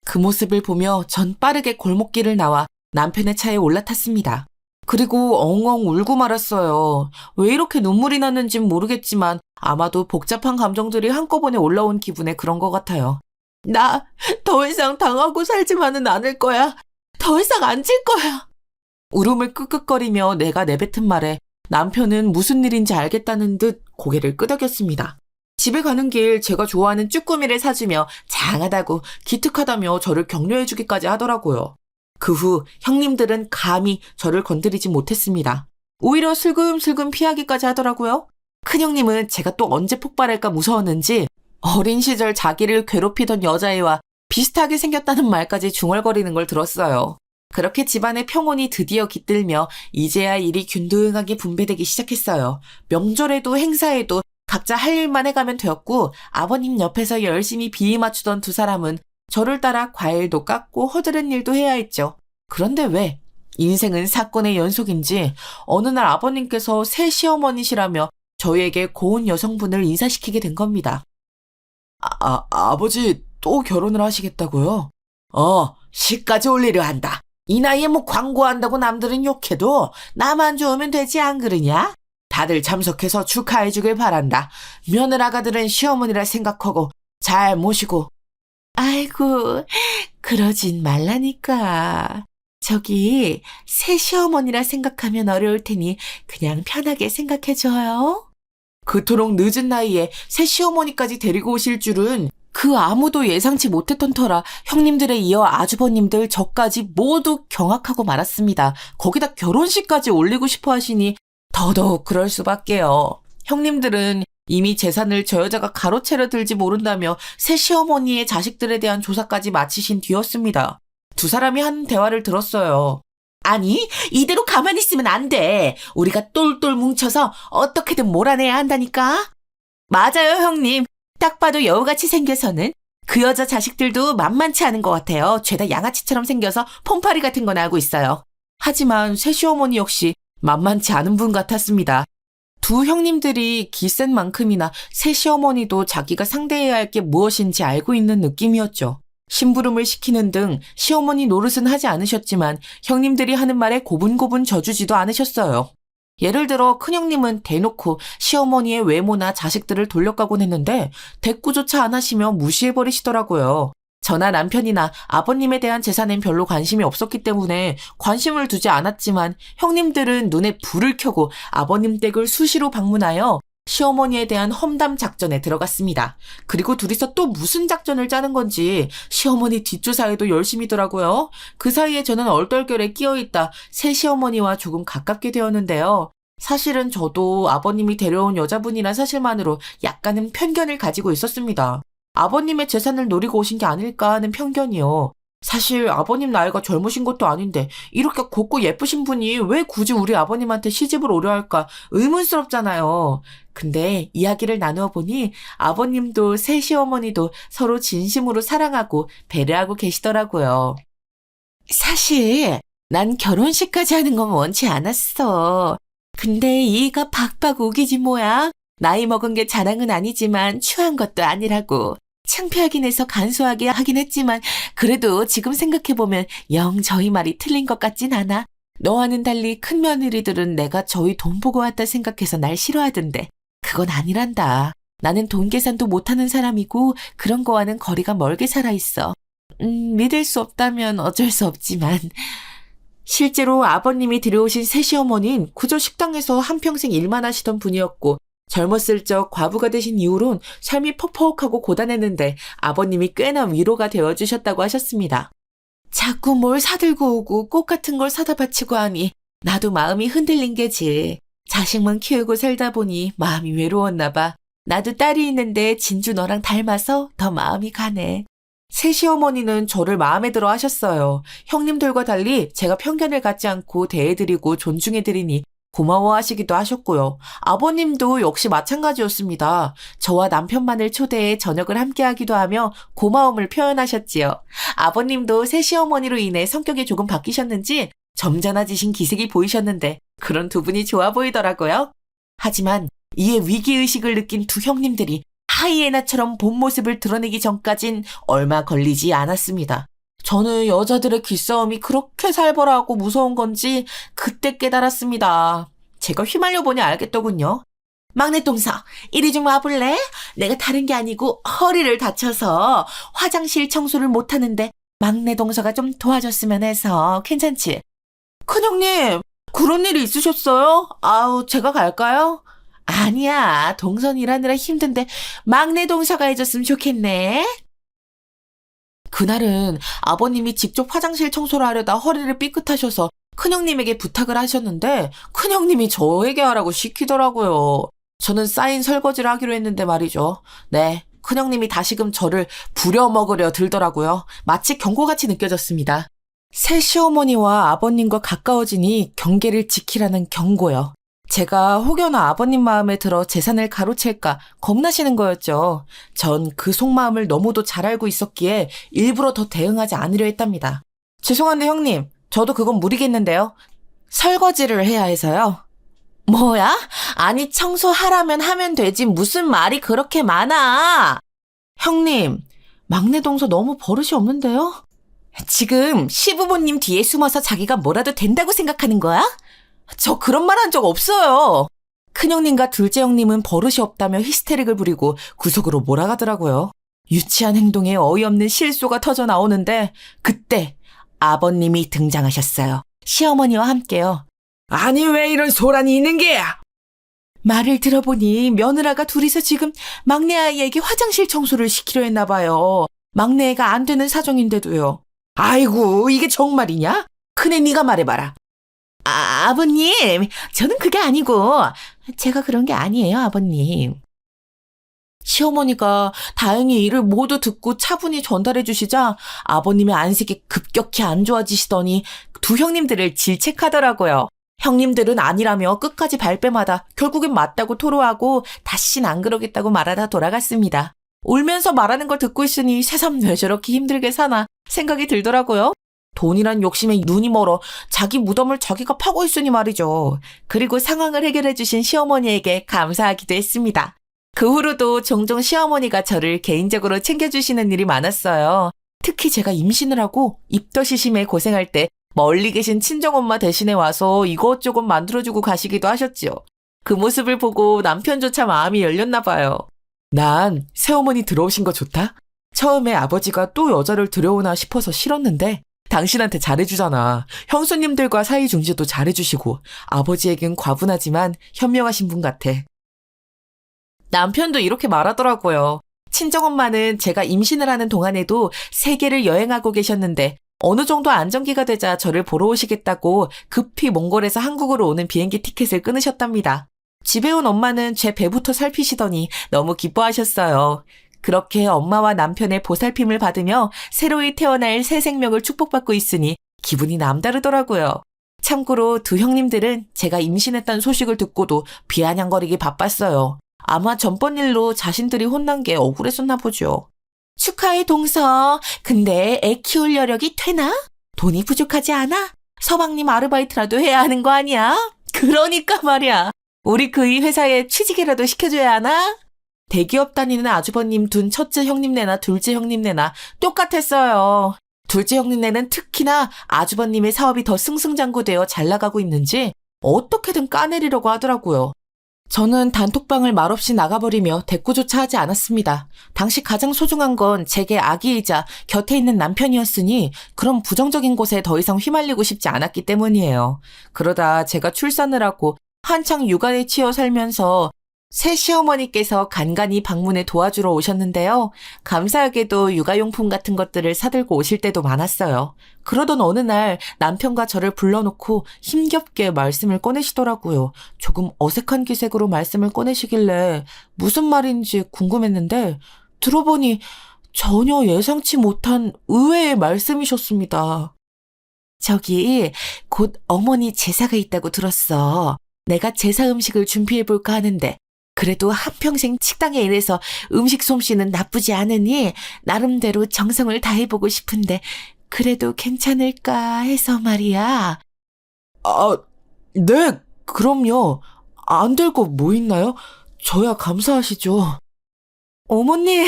그 모습을 보며 전 빠르게 골목길을 나와 남편의 차에 올라탔습니다. 그리고 엉엉 울고 말았어요. 왜 이렇게 눈물이 났는진 모르겠지만 아마도 복잡한 감정들이 한꺼번에 올라온 기분에 그런 것 같아요. 나 더 이상 당하고 살지만은 않을 거야. 더 이상 안 질 거야. 울음을 끄끄거리며 내가 내뱉은 말에 남편은 무슨 일인지 알겠다는 듯 고개를 끄덕였습니다. 집에 가는 길 제가 좋아하는 쭈꾸미를 사주며 장하다고 기특하다며 저를 격려해주기까지 하더라고요. 그 후 형님들은 감히 저를 건드리지 못했습니다. 오히려 슬금슬금 피하기까지 하더라고요. 큰형님은 제가 또 언제 폭발할까 무서웠는지 어린 시절 자기를 괴롭히던 여자애와 비슷하게 생겼다는 말까지 중얼거리는 걸 들었어요. 그렇게 집안의 평온이 드디어 깃들며 이제야 일이 균등하게 분배되기 시작했어요. 명절에도 행사에도 각자 할 일만 해가면 되었고 아버님 옆에서 열심히 비위 맞추던 두 사람은 저를 따라 과일도 깎고 허드렛 일도 해야 했죠. 그런데 왜? 인생은 사건의 연속인지 어느 날 아버님께서 새 시어머니시라며 저희에게 고운 여성분을 인사시키게 된 겁니다. 아버지 또 결혼을 하시겠다고요? 시까지 올리려 한다. 이 나이에 뭐 광고한다고 남들은 욕해도 나만 좋으면 되지 안 그러냐? 다들 참석해서 축하해주길 바란다. 며느라가들은 시어머니라 생각하고 잘 모시고. 아이고, 그러진 말라니까. 저기 새 시어머니라 생각하면 어려울 테니 그냥 편하게 생각해줘요. 그토록 늦은 나이에 새 시어머니까지 데리고 오실 줄은 그 아무도 예상치 못했던 터라 형님들에 이어 아주버님들 저까지 모두 경악하고 말았습니다. 거기다 결혼식까지 올리고 싶어 하시니 더더욱 그럴 수밖에요. 형님들은 이미 재산을 저 여자가 가로채려 들지 모른다며 새 시어머니의 자식들에 대한 조사까지 마치신 뒤였습니다. 두 사람이 한 대화를 들었어요. 아니, 이대로 가만히 있으면 안 돼. 우리가 똘똘 뭉쳐서 어떻게든 몰아내야 한다니까. 맞아요, 형님. 딱 봐도 여우같이 생겨서는 그 여자 자식들도 만만치 않은 것 같아요. 죄다 양아치처럼 생겨서 폼파리 같은 거나 하고 있어요. 하지만 새 시어머니 역시 만만치 않은 분 같았습니다. 두 형님들이 기센 만큼이나 새 시어머니도 자기가 상대해야 할 게 무엇인지 알고 있는 느낌이었죠. 심부름을 시키는 등 시어머니 노릇은 하지 않으셨지만 형님들이 하는 말에 고분고분 져주지도 않으셨어요. 예를 들어 큰형님은 대놓고 시어머니의 외모나 자식들을 돌려가곤 했는데 대꾸조차 안 하시며 무시해버리시더라고요. 저나 남편이나 아버님에 대한 재산엔 별로 관심이 없었기 때문에 관심을 두지 않았지만 형님들은 눈에 불을 켜고 아버님 댁을 수시로 방문하여 시어머니에 대한 험담 작전에 들어갔습니다. 그리고 둘이서 또 무슨 작전을 짜는 건지 시어머니 뒷조사에도 열심이더라고요. 그 사이에 저는 얼떨결에 끼어있다 새 시어머니와 조금 가깝게 되었는데요. 사실은 저도 아버님이 데려온 여자분이란 사실만으로 약간은 편견을 가지고 있었습니다. 아버님의 재산을 노리고 오신 게 아닐까 하는 편견이요. 사실 아버님 나이가 젊으신 것도 아닌데 이렇게 곱고 예쁘신 분이 왜 굳이 우리 아버님한테 시집을 오려 할까 의문스럽잖아요. 근데 이야기를 나누어 보니 아버님도 새 시어머니도 서로 진심으로 사랑하고 배려하고 계시더라고요. 사실 난 결혼식까지 하는 건 원치 않았어. 근데 이가 박박 우기지 뭐야. 나이 먹은 게 자랑은 아니지만 추한 것도 아니라고. 창피하긴 해서 간소하게 하긴 했지만 그래도 지금 생각해보면 영 저희 말이 틀린 것 같진 않아. 너와는 달리 큰 며느리들은 내가 저희 돈 보고 왔다 생각해서 날 싫어하던데 그건 아니란다. 나는 돈 계산도 못하는 사람이고 그런 거와는 거리가 멀게 살아있어. 믿을 수 없다면 어쩔 수 없지만 실제로 아버님이 들여오신 새시어머니는 그저 식당에서 한평생 일만 하시던 분이었고 젊었을 적 과부가 되신 이후론 삶이 퍽퍽하고 고단했는데 아버님이 꽤나 위로가 되어주셨다고 하셨습니다. 자꾸 뭘 사들고 오고 꽃 같은 걸 사다 바치고 하니 나도 마음이 흔들린 게지. 자식만 키우고 살다 보니 마음이 외로웠나 봐. 나도 딸이 있는데 진주 너랑 닮아서 더 마음이 가네. 새 시어머니는 저를 마음에 들어 하셨어요. 형님들과 달리 제가 편견을 갖지 않고 대해드리고 존중해드리니 고마워하시기도 하셨고요. 아버님도 역시 마찬가지였습니다. 저와 남편만을 초대해 저녁을 함께하기도 하며 고마움을 표현하셨지요. 아버님도 새 시어머니로 인해 성격이 조금 바뀌셨는지 점잖아지신 기색이 보이셨는데 그런 두 분이 좋아 보이더라고요. 하지만 이에 위기의식을 느낀 두 형님들이 하이에나처럼 본 모습을 드러내기 전까진 얼마 걸리지 않았습니다. 저는 여자들의 기싸움이 그렇게 살벌하고 무서운 건지 그때 깨달았습니다. 제가 휘말려 보니 알겠더군요. 막내 동서, 이리 좀 와볼래? 내가 다른 게 아니고 허리를 다쳐서 화장실 청소를 못하는데 막내 동서가 좀 도와줬으면 해서 괜찮지? 큰형님, 그런 일이 있으셨어요? 아우, 제가 갈까요? 아니야, 동선 일하느라 힘든데 막내 동서가 해줬으면 좋겠네. 그날은 아버님이 직접 화장실 청소를 하려다 허리를 삐끗하셔서 큰형님에게 부탁을 하셨는데 큰형님이 저에게 하라고 시키더라고요. 저는 쌓인 설거지를 하기로 했는데 말이죠. 네, 큰형님이 다시금 저를 부려먹으려 들더라고요. 마치 경고같이 느껴졌습니다. 새 시어머니와 아버님과 가까워지니 경계를 지키라는 경고요. 제가 혹여나 아버님 마음에 들어 재산을 가로챌까 겁나시는 거였죠. 전 그 속마음을 너무도 잘 알고 있었기에 일부러 더 대응하지 않으려 했답니다. 죄송한데 형님, 저도 그건 무리겠는데요. 설거지를 해야 해서요. 뭐야? 아니 청소하라면 하면 되지 무슨 말이 그렇게 많아. 형님, 막내 동서 너무 버릇이 없는데요? 지금 시부모님 뒤에 숨어서 자기가 뭐라도 된다고 생각하는 거야? 저 그런 말 한 적 없어요. 큰형님과 둘째 형님은 버릇이 없다며 히스테릭을 부리고 구석으로 몰아가더라고요. 유치한 행동에 어이없는 실소가 터져 나오는데 그때 아버님이 등장하셨어요. 시어머니와 함께요. 아니 왜 이런 소란이 있는 게야? 말을 들어보니 며느라가 둘이서 지금 막내 아이에게 화장실 청소를 시키려 했나 봐요. 막내애가 안 되는 사정인데도요. 아이고 이게 정말이냐? 큰애 네가 말해봐라. 아버님, 저는 그게 아니고 제가 그런 게 아니에요, 아버님. 시어머니가 다행히 이를 모두 듣고 차분히 전달해 주시자 아버님의 안색이 급격히 안 좋아지시더니 두 형님들을 질책하더라고요. 형님들은 아니라며 끝까지 발뺌하다 결국엔 맞다고 토로하고 다시는 안 그러겠다고 말하다 돌아갔습니다. 울면서 말하는 걸 듣고 있으니 새삼 왜 저렇게 힘들게 사나 생각이 들더라고요. 돈이란 욕심에 눈이 멀어 자기 무덤을 자기가 파고 있으니 말이죠. 그리고 상황을 해결해 주신 시어머니에게 감사하기도 했습니다. 그 후로도 종종 시어머니가 저를 개인적으로 챙겨주시는 일이 많았어요. 특히 제가 임신을 하고 입덧이 심해 고생할 때 멀리 계신 친정엄마 대신에 와서 이것저것 만들어주고 가시기도 하셨지요. 그 모습을 보고 남편조차 마음이 열렸나 봐요. 난 새어머니 들어오신 거 좋다? 처음에 아버지가 또 여자를 들여오나 싶어서 싫었는데 당신한테 잘해주잖아. 형수님들과 사이 중지도 잘해주시고 아버지에겐 과분하지만 현명하신 분 같아. 남편도 이렇게 말하더라고요. 친정엄마는 제가 임신을 하는 동안에도 세계를 여행하고 계셨는데 어느 정도 안정기가 되자 저를 보러 오시겠다고 급히 몽골에서 한국으로 오는 비행기 티켓을 끊으셨답니다. 집에 온 엄마는 제 배부터 살피시더니 너무 기뻐하셨어요. 그렇게 엄마와 남편의 보살핌을 받으며 새로이 태어날 새 생명을 축복받고 있으니 기분이 남다르더라고요. 참고로 두 형님들은 제가 임신했다는 소식을 듣고도 비아냥거리기 바빴어요. 아마 전번 일로 자신들이 혼난 게 억울했었나 보죠. 축하해 동서. 근데 애 키울 여력이 되나? 돈이 부족하지 않아? 서방님 아르바이트라도 해야 하는 거 아니야? 그러니까 말이야. 우리 그이 회사에 취직이라도 시켜줘야 하나? 대기업 다니는 아주버님 둔 첫째 형님네나 둘째 형님네나 똑같았어요. 둘째 형님네는 특히나 아주버님의 사업이 더 승승장구되어 잘 나가고 있는지 어떻게든 까내리려고 하더라고요. 저는 단톡방을 말없이 나가버리며 대꾸조차 하지 않았습니다. 당시 가장 소중한 건 제게 아기이자 곁에 있는 남편이었으니 그런 부정적인 곳에 더 이상 휘말리고 싶지 않았기 때문이에요. 그러다 제가 출산을 하고 한창 육아에 치여 살면서 새 시어머니께서 간간히 방문에 도와주러 오셨는데요. 감사하게도 육아용품 같은 것들을 사들고 오실 때도 많았어요. 그러던 어느 날 남편과 저를 불러놓고 힘겹게 말씀을 꺼내시더라고요. 조금 어색한 기색으로 말씀을 꺼내시길래 무슨 말인지 궁금했는데 들어보니 전혀 예상치 못한 의외의 말씀이셨습니다. 저기 곧 어머니 제사가 있다고 들었어. 내가 제사 음식을 준비해볼까 하는데 그래도 한평생 식당에 일해서 음식 솜씨는 나쁘지 않으니 나름대로 정성을 다해보고 싶은데 그래도 괜찮을까 해서 말이야. 네, 그럼요. 안 될 거 뭐 있나요? 저야 감사하시죠. 어머님,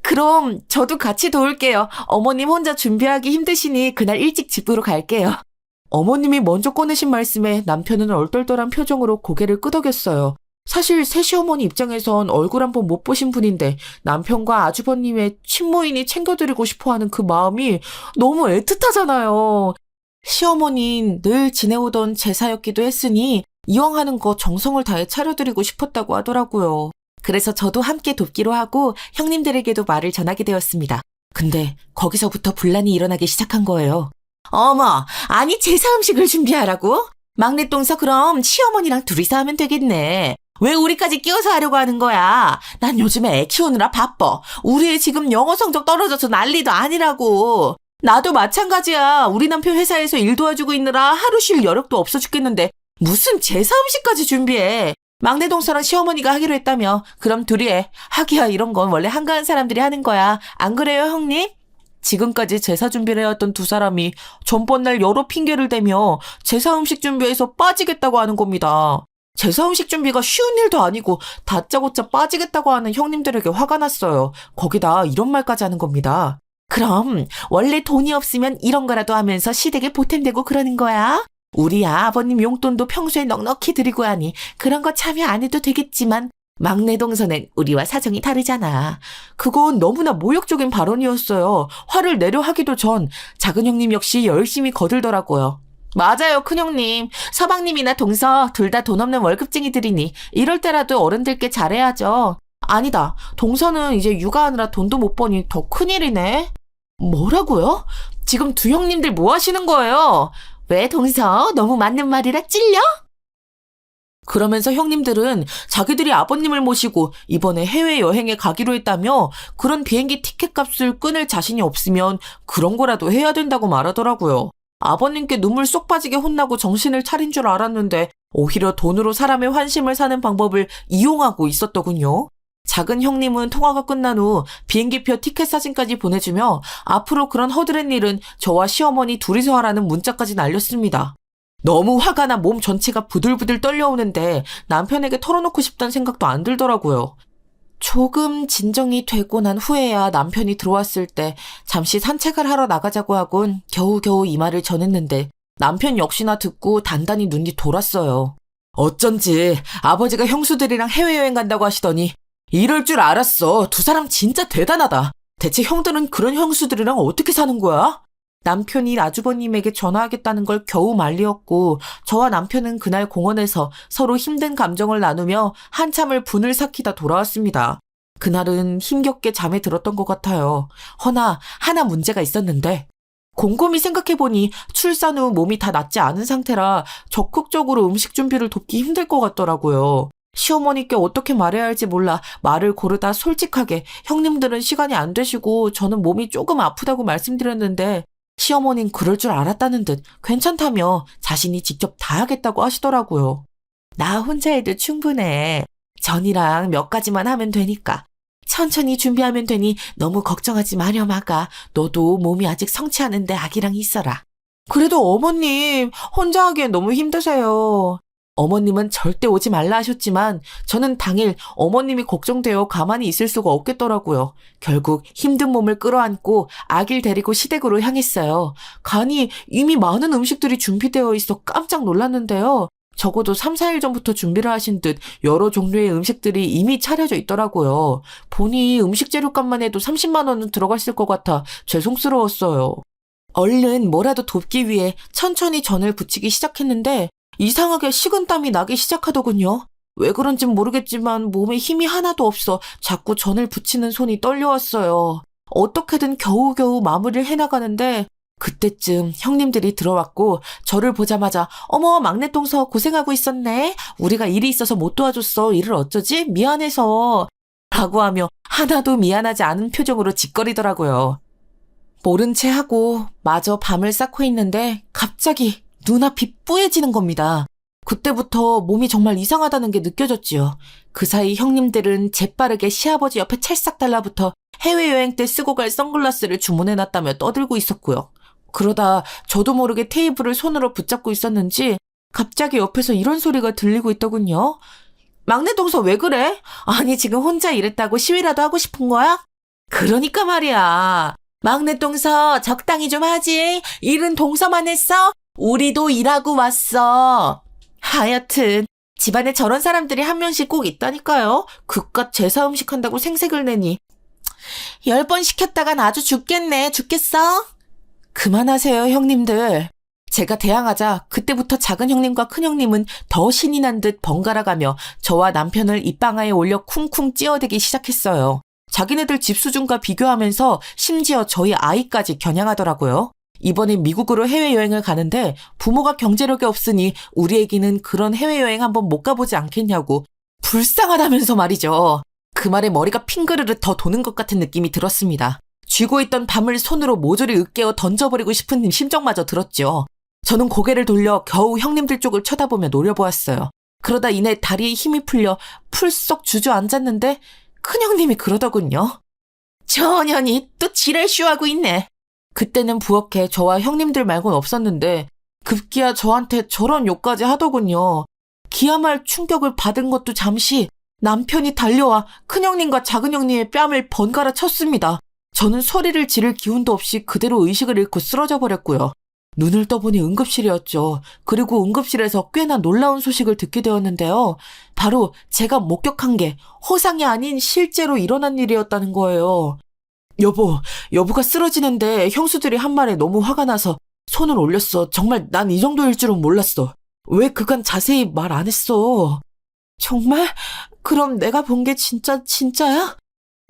그럼 저도 같이 도울게요. 어머님 혼자 준비하기 힘드시니 그날 일찍 집으로 갈게요. 어머님이 먼저 꺼내신 말씀에 남편은 얼떨떨한 표정으로 고개를 끄덕였어요. 사실 새시어머니 입장에선 얼굴 한 번 못 보신 분인데 남편과 아주버님의 친모인이 챙겨드리고 싶어하는 그 마음이 너무 애틋하잖아요. 시어머니는 늘 지내오던 제사였기도 했으니 이왕 하는 거 정성을 다해 차려드리고 싶었다고 하더라고요. 그래서 저도 함께 돕기로 하고 형님들에게도 말을 전하게 되었습니다. 근데 거기서부터 분란이 일어나기 시작한 거예요. 어머, 아니 제사 음식을 준비하라고? 막내 동서 그럼 시어머니랑 둘이서 하면 되겠네. 왜 우리까지 끼워서 하려고 하는 거야? 난 요즘에 애 키우느라 바빠. 우리 애 지금 영어 성적 떨어져서 난리도 아니라고. 나도 마찬가지야. 우리 남편 회사에서 일 도와주고 있느라 하루 쉴 여력도 없어 죽겠는데 무슨 제사 음식까지 준비해. 막내 동서랑 시어머니가 하기로 했다며. 그럼 둘이 해. 하기야 이런 건 원래 한가한 사람들이 하는 거야. 안 그래요 형님? 지금까지 제사 준비를 해왔던 두 사람이 전번 날 여러 핑계를 대며 제사 음식 준비에서 빠지겠다고 하는 겁니다. 제사 음식 준비가 쉬운 일도 아니고 다짜고짜 빠지겠다고 하는 형님들에게 화가 났어요. 거기다 이런 말까지 하는 겁니다. 그럼 원래 돈이 없으면 이런 거라도 하면서 시댁에 보탬되고 그러는 거야? 우리 아버님 용돈도 평소에 넉넉히 드리고 하니 그런 거 참여 안 해도 되겠지만 막내 동서는 우리와 사정이 다르잖아. 그건 너무나 모욕적인 발언이었어요. 화를 내려 하기도 전 작은 형님 역시 열심히 거들더라고요. 맞아요, 큰형님. 서방님이나 동서 둘 다 돈 없는 월급쟁이들이니 이럴 때라도 어른들께 잘해야죠. 아니다. 동서는 이제 육아하느라 돈도 못 버니 더 큰일이네. 뭐라고요? 지금 두 형님들 뭐 하시는 거예요? 왜 동서 너무 맞는 말이라 찔려? 그러면서 형님들은 자기들이 아버님을 모시고 이번에 해외여행에 가기로 했다며 그런 비행기 티켓값을 끊을 자신이 없으면 그런 거라도 해야 된다고 말하더라고요. 아버님께 눈물 쏙 빠지게 혼나고 정신을 차린 줄 알았는데 오히려 돈으로 사람의 환심을 사는 방법을 이용하고 있었더군요. 작은 형님은 통화가 끝난 후 비행기표 티켓 사진까지 보내주며 앞으로 그런 허드렛 일은 저와 시어머니 둘이서 하라는 문자까지 날렸습니다. 너무 화가 나 몸 전체가 부들부들 떨려오는데 남편에게 털어놓고 싶다는 생각도 안 들더라고요. 조금 진정이 되고 난 후에야 남편이 들어왔을 때 잠시 산책을 하러 나가자고 하곤 겨우겨우 이 말을 전했는데 남편 역시나 듣고 단단히 눈이 돌았어요. 어쩐지 아버지가 형수들이랑 해외여행 간다고 하시더니 이럴 줄 알았어. 두 사람 진짜 대단하다. 대체 형들은 그런 형수들이랑 어떻게 사는 거야? 남편이 아주버님에게 전화하겠다는 걸 겨우 말리었고 저와 남편은 그날 공원에서 서로 힘든 감정을 나누며 한참을 분을 삭히다 돌아왔습니다. 그날은 힘겹게 잠에 들었던 것 같아요. 허나 하나 문제가 있었는데 곰곰이 생각해보니 출산 후 몸이 다 낫지 않은 상태라 적극적으로 음식 준비를 돕기 힘들 것 같더라고요. 시어머니께 어떻게 말해야 할지 몰라 말을 고르다 솔직하게 형님들은 시간이 안 되시고 저는 몸이 조금 아프다고 말씀드렸는데 시어머니는 그럴 줄 알았다는 듯 괜찮다며 자신이 직접 다 하겠다고 하시더라고요. 나 혼자 해도 충분해. 전이랑 몇 가지만 하면 되니까. 천천히 준비하면 되니 너무 걱정하지 마렴 아가. 너도 몸이 아직 성취하는데 아기랑 있어라. 그래도 어머님 혼자 하기엔 너무 힘드세요. 어머님은 절대 오지 말라 하셨지만 저는 당일 어머님이 걱정되어 가만히 있을 수가 없겠더라고요. 결국 힘든 몸을 끌어안고 아기를 데리고 시댁으로 향했어요. 가니 이미 많은 음식들이 준비되어 있어 깜짝 놀랐는데요. 적어도 3, 4일 전부터 준비를 하신 듯 여러 종류의 음식들이 이미 차려져 있더라고요. 보니 음식 재료값만 해도 30만 원은 들어갔을 것 같아 죄송스러웠어요. 얼른 뭐라도 돕기 위해 천천히 전을 부치기 시작했는데 이상하게 식은땀이 나기 시작하더군요. 왜 그런진 모르겠지만 몸에 힘이 하나도 없어 자꾸 전을 부치는 손이 떨려왔어요. 어떻게든 겨우겨우 마무리를 해나가는데 그때쯤 형님들이 들어왔고 저를 보자마자 어머 막내 동서 고생하고 있었네. 우리가 일이 있어서 못 도와줬어. 일을 어쩌지? 미안해서. 라고 하며 하나도 미안하지 않은 표정으로 짓거리더라고요. 모른 채 하고 마저 밤을 쌓고 있는데 갑자기 눈앞이 뿌얘지는 겁니다. 그때부터 몸이 정말 이상하다는 게 느껴졌지요. 그 사이 형님들은 재빠르게 시아버지 옆에 찰싹 달라붙어 해외여행 때 쓰고 갈 선글라스를 주문해놨다며 떠들고 있었고요. 그러다 저도 모르게 테이블을 손으로 붙잡고 있었는지 갑자기 옆에서 이런 소리가 들리고 있더군요. 막내 동서 왜 그래? 아니 지금 혼자 일했다고 시위라도 하고 싶은 거야? 그러니까 말이야. 막내 동서 적당히 좀 하지. 일은 동서만 했어? 우리도 일하고 왔어. 하여튼 집안에 저런 사람들이 한 명씩 꼭 있다니까요. 그깟 제사 음식 한다고 생색을 내니 10번 시켰다간 아주 죽겠네. 죽겠어? 그만하세요 형님들. 제가 대항하자 그때부터 작은 형님과 큰 형님은 더 신이 난 듯 번갈아가며 저와 남편을 입방아에 올려 쿵쿵 찌어대기 시작했어요. 자기네들 집 수준과 비교하면서 심지어 저희 아이까지 겨냥하더라고요. 이번에 미국으로 해외여행을 가는데 부모가 경제력이 없으니 우리 애기는 그런 해외여행 한번 못 가보지 않겠냐고 불쌍하다면서 말이죠. 그 말에 머리가 핑그르르 더 도는 것 같은 느낌이 들었습니다. 쥐고 있던 밤을 손으로 모조리 으깨어 던져버리고 싶은 심정마저 들었죠. 저는 고개를 돌려 겨우 형님들 쪽을 쳐다보며 노려보았어요. 그러다 이내 다리에 힘이 풀려 풀썩 주저앉았는데 큰형님이 그러더군요. 저년이 또 지랄쇼하고 있네. 그때는 부엌에 저와 형님들 말곤 없었는데 급기야 저한테 저런 욕까지 하더군요. 기야말 충격을 받은 것도 잠시 남편이 달려와 큰형님과 작은형님의 뺨을 번갈아 쳤습니다. 저는 소리를 지를 기운도 없이 그대로 의식을 잃고 쓰러져 버렸고요. 눈을 떠보니 응급실이었죠. 그리고 응급실에서 꽤나 놀라운 소식을 듣게 되었는데요. 바로 제가 목격한 게 허상이 아닌 실제로 일어난 일이었다는 거예요. 여보가 쓰러지는데 형수들이 한 말에 너무 화가 나서 손을 올렸어. 정말 난 이 정도일 줄은 몰랐어. 왜 그간 자세히 말 안 했어? 정말? 그럼 내가 본 게 진짜야?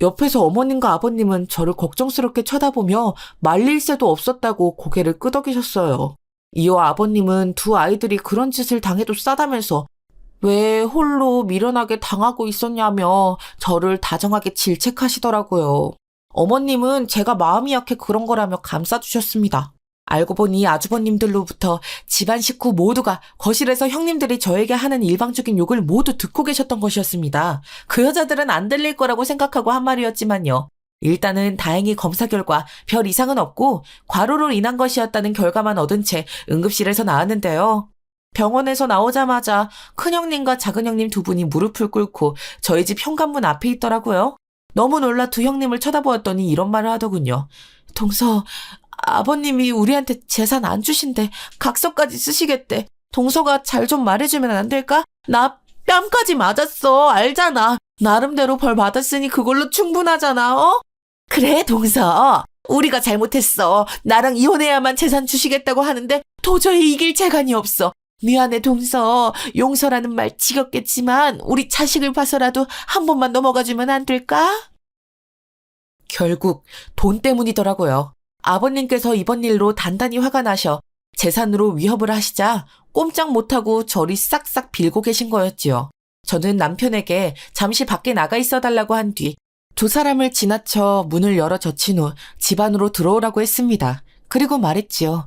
옆에서 어머님과 아버님은 저를 걱정스럽게 쳐다보며 말릴 새도 없었다고 고개를 끄덕이셨어요. 이어 아버님은 두 아이들이 그런 짓을 당해도 싸다면서 왜 홀로 미련하게 당하고 있었냐며 저를 다정하게 질책하시더라고요. 어머님은 제가 마음이 약해 그런 거라며 감싸주셨습니다. 알고 보니 아주버님들로부터 집안 식구 모두가 거실에서 형님들이 저에게 하는 일방적인 욕을 모두 듣고 계셨던 것이었습니다. 그 여자들은 안 들릴 거라고 생각하고 한 말이었지만요. 일단은 다행히 검사 결과 별 이상은 없고 과로로 인한 것이었다는 결과만 얻은 채 응급실에서 나왔는데요. 병원에서 나오자마자 큰형님과 작은형님 두 분이 무릎을 꿇고 저희 집 현관문 앞에 있더라고요. 너무 놀라 두 형님을 쳐다보았더니 이런 말을 하더군요. 동서, 아버님이 우리한테 재산 안 주신대. 각서까지 쓰시겠대. 동서가 잘 좀 말해주면 안 될까? 나 뺨까지 맞았어. 알잖아. 나름대로 벌 받았으니 그걸로 충분하잖아. 어? 그래 동서. 우리가 잘못했어. 나랑 이혼해야만 재산 주시겠다고 하는데 도저히 이길 재간이 없어. 미안해 동서. 용서라는 말 지겹겠지만 우리 자식을 봐서라도 한 번만 넘어가주면 안 될까? 결국 돈 때문이더라고요. 아버님께서 이번 일로 단단히 화가 나셔 재산으로 위협을 하시자 꼼짝 못하고 저리 싹싹 빌고 계신 거였지요. 저는 남편에게 잠시 밖에 나가 있어 달라고 한 뒤 두 사람을 지나쳐 문을 열어 젖힌 후 집 안으로 들어오라고 했습니다. 그리고 말했지요.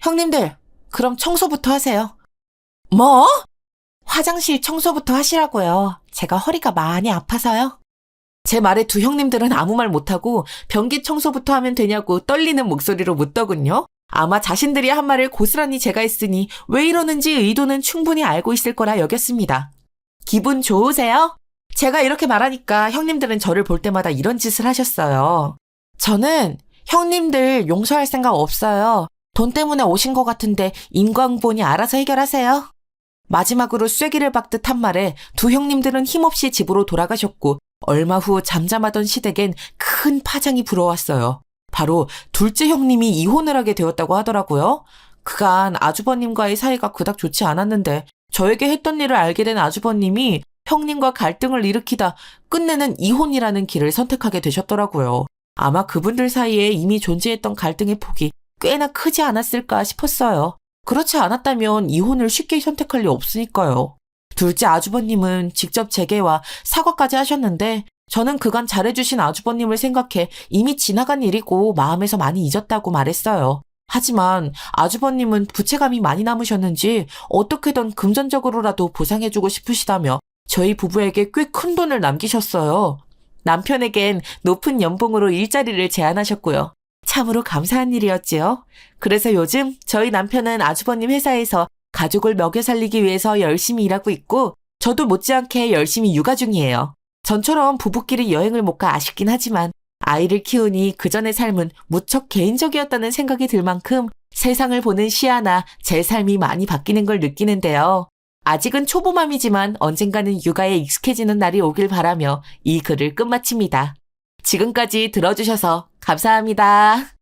형님들, 그럼 청소부터 하세요. 뭐? 화장실 청소부터 하시라고요. 제가 허리가 많이 아파서요. 제 말에 두 형님들은 아무 말 못하고 변기 청소부터 하면 되냐고 떨리는 목소리로 묻더군요. 아마 자신들이 한 말을 고스란히 제가 했으니 왜 이러는지 의도는 충분히 알고 있을 거라 여겼습니다. 기분 좋으세요? 제가 이렇게 말하니까 형님들은 저를 볼 때마다 이런 짓을 하셨어요. 저는 형님들 용서할 생각 없어요. 돈 때문에 오신 것 같은데 인광보니 알아서 해결하세요. 마지막으로 쐐기를 박듯 한 말에 두 형님들은 힘없이 집으로 돌아가셨고 얼마 후 잠잠하던 시댁엔 큰 파장이 불어왔어요. 바로 둘째 형님이 이혼을 하게 되었다고 하더라고요. 그간 아주버님과의 사이가 그닥 좋지 않았는데 저에게 했던 일을 알게 된 아주버님이 형님과 갈등을 일으키다 끝내는 이혼이라는 길을 선택하게 되셨더라고요. 아마 그분들 사이에 이미 존재했던 갈등의 폭이 꽤나 크지 않았을까 싶었어요. 그렇지 않았다면 이혼을 쉽게 선택할 리 없으니까요. 둘째 아주버님은 직접 제게와 사과까지 하셨는데 저는 그간 잘해주신 아주버님을 생각해 이미 지나간 일이고 마음에서 많이 잊었다고 말했어요. 하지만 아주버님은 부채감이 많이 남으셨는지 어떻게든 금전적으로라도 보상해주고 싶으시다며 저희 부부에게 꽤 큰 돈을 남기셨어요. 남편에겐 높은 연봉으로 일자리를 제안하셨고요. 참으로 감사한 일이었지요. 그래서 요즘 저희 남편은 아주버님 회사에서 가족을 먹여 살리기 위해서 열심히 일하고 있고 저도 못지않게 열심히 육아 중이에요. 전처럼 부부끼리 여행을 못 가 아쉽긴 하지만 아이를 키우니 그전의 삶은 무척 개인적이었다는 생각이 들 만큼 세상을 보는 시야나 제 삶이 많이 바뀌는 걸 느끼는데요. 아직은 초보맘이지만 언젠가는 육아에 익숙해지는 날이 오길 바라며 이 글을 끝마칩니다. 지금까지 들어주셔서 감사합니다.